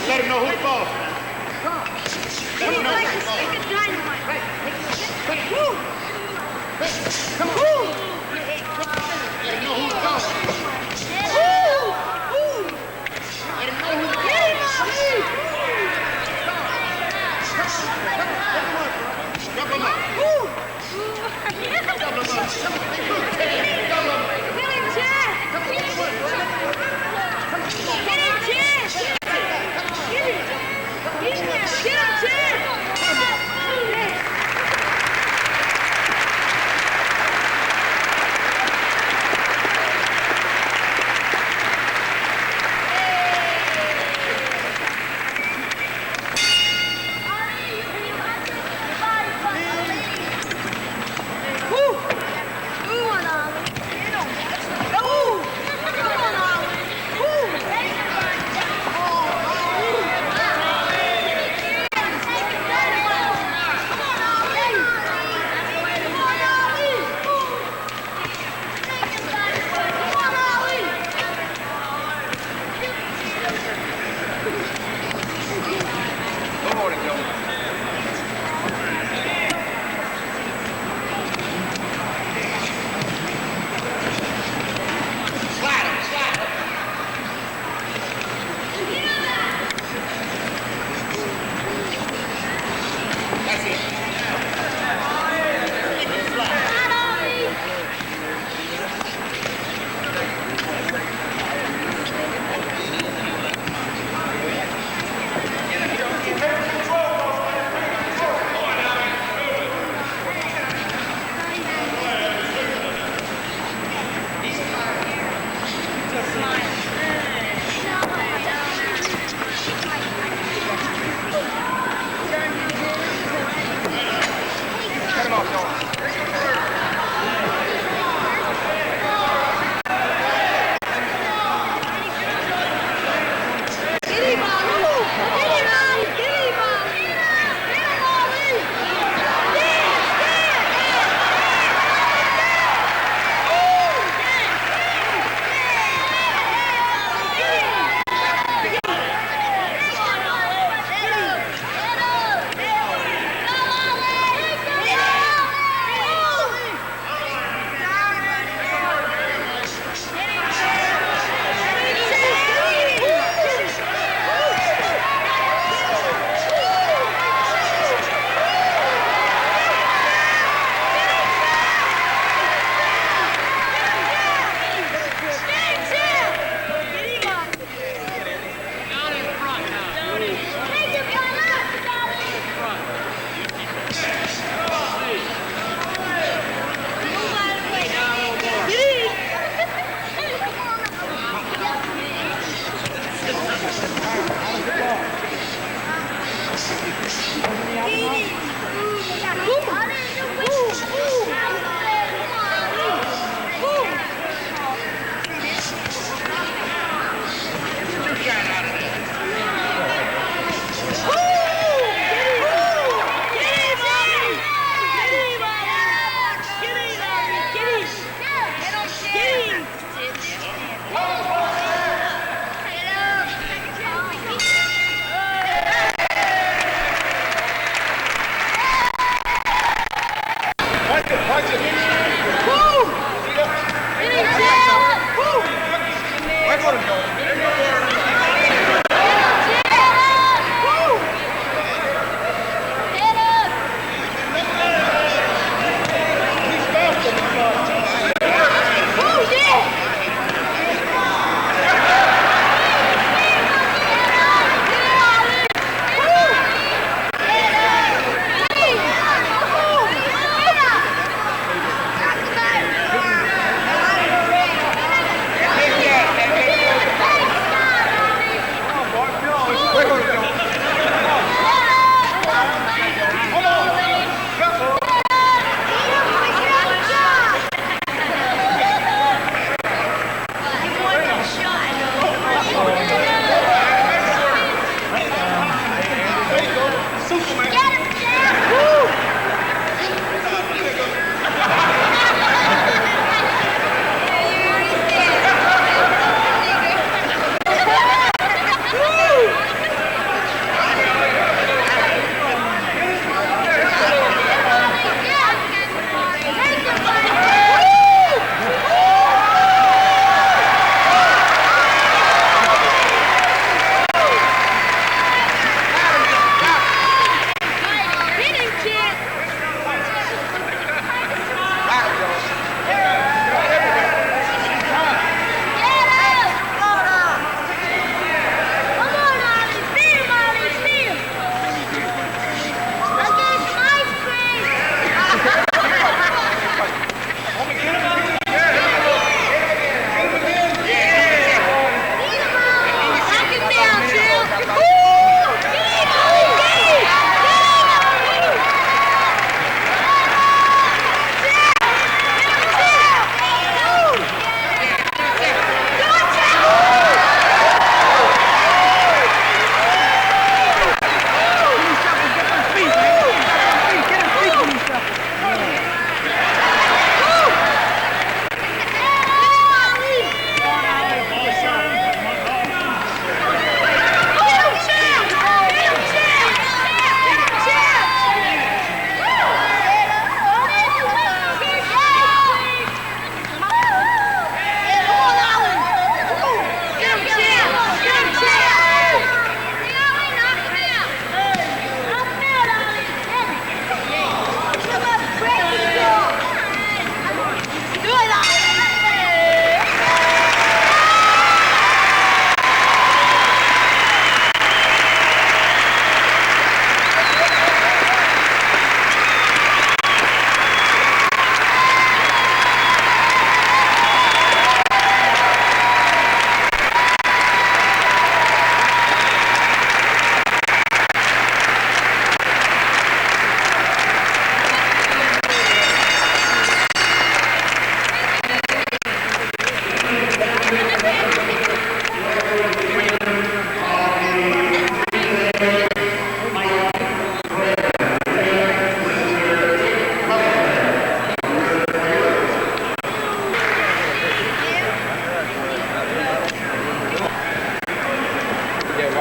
N: Let him know who the boss is.
O: Hit him like a stick of dynamite. Woo.
N: Come on.
O: Woo.
N: Let him know who the boss is.
O: Woo. Woo.
N: Let him know who the boss
O: Hit him, Ollie.
N: Double him up.
O: Woo.
N: Double him up.
O: Hit him, champ. Hit him, champ. Hit him. Get him, champ.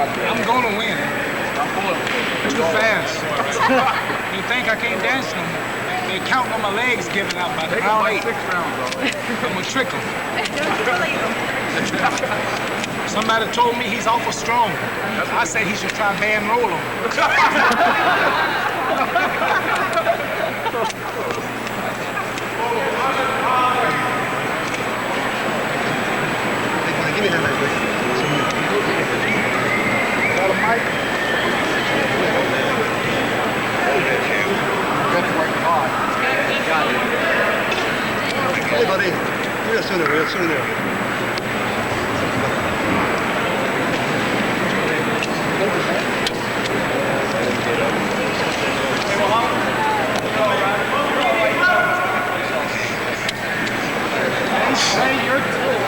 I: I'm gonna win. Too fast. You think I can't dance no more? They're counting on my legs giving out by the round 8. I'm gonna trick them. Somebody told me he's awful strong. I said he should try band roll on.
N: Give me that mic, please.
I: Got a mic?
N: Got to work hard. Got it. Hey, buddy. Real sooner.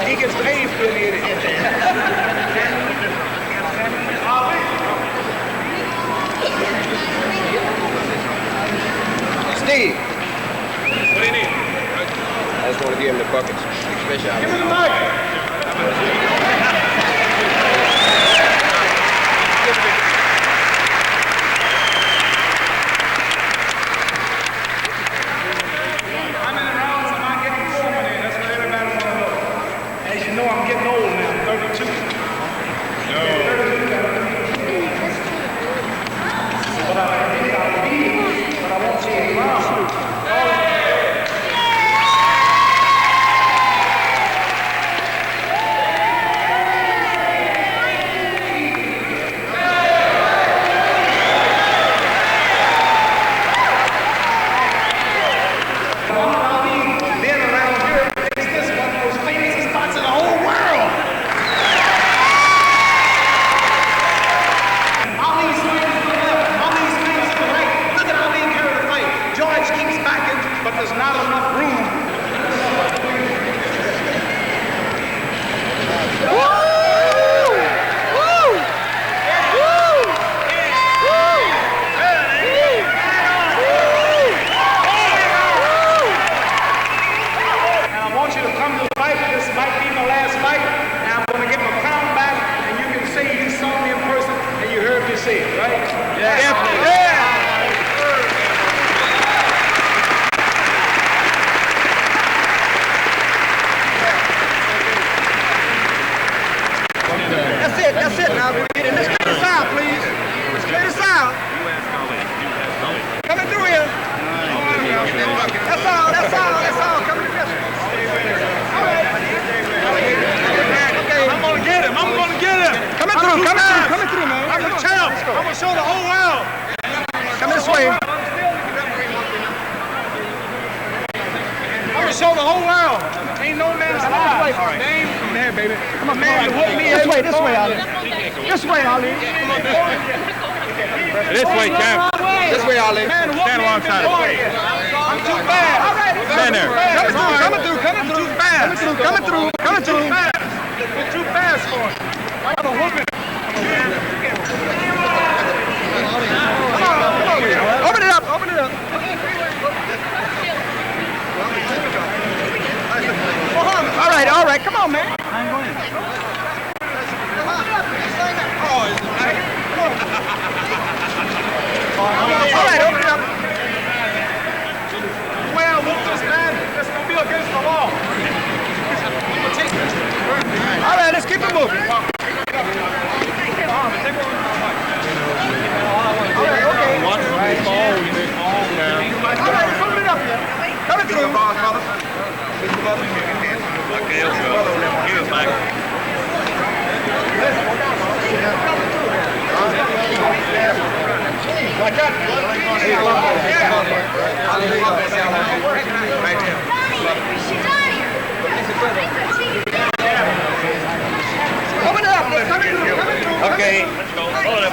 I: He gets paid for it.
N: Steve!
L: What do you need?
N: I just want to give him the buckets. Fish out.
I: Give me the mic! How many rounds am I getting forward in? That's what everybody wants to know. As you know, I'm getting old now. I'm 32. But I won't see any rounds.
N: That's it now. Let's clear this out, please. Let's clear this out. Coming through here. That's all. Coming through this. All right. Okay.
I: I'm gonna get him.
N: Coming through, man.
I: I'm the champ. I'm gonna show the whole world.
N: Come this way.
I: I'm gonna show the whole world. Ain't no man's alive.
N: All right.
I: Come here, baby.
N: Come on, man. This way, Ali. This way, Ali.
K: This way, champ.
N: This way, Ali.
K: Stand alongside us.
I: I'm too fast.
N: All right.
K: Stand there.
N: Coming through.
I: Too fast. We're too fast for it. I'm a whooping.
N: Open it up. All right. Come on, man. All right, open it up.
I: Well, whoop this man. It's gonna be against the law.
N: All right, let's keep it moving. All right, let's open it up here. Coming through.
L: Okay, let's go. Hold it up.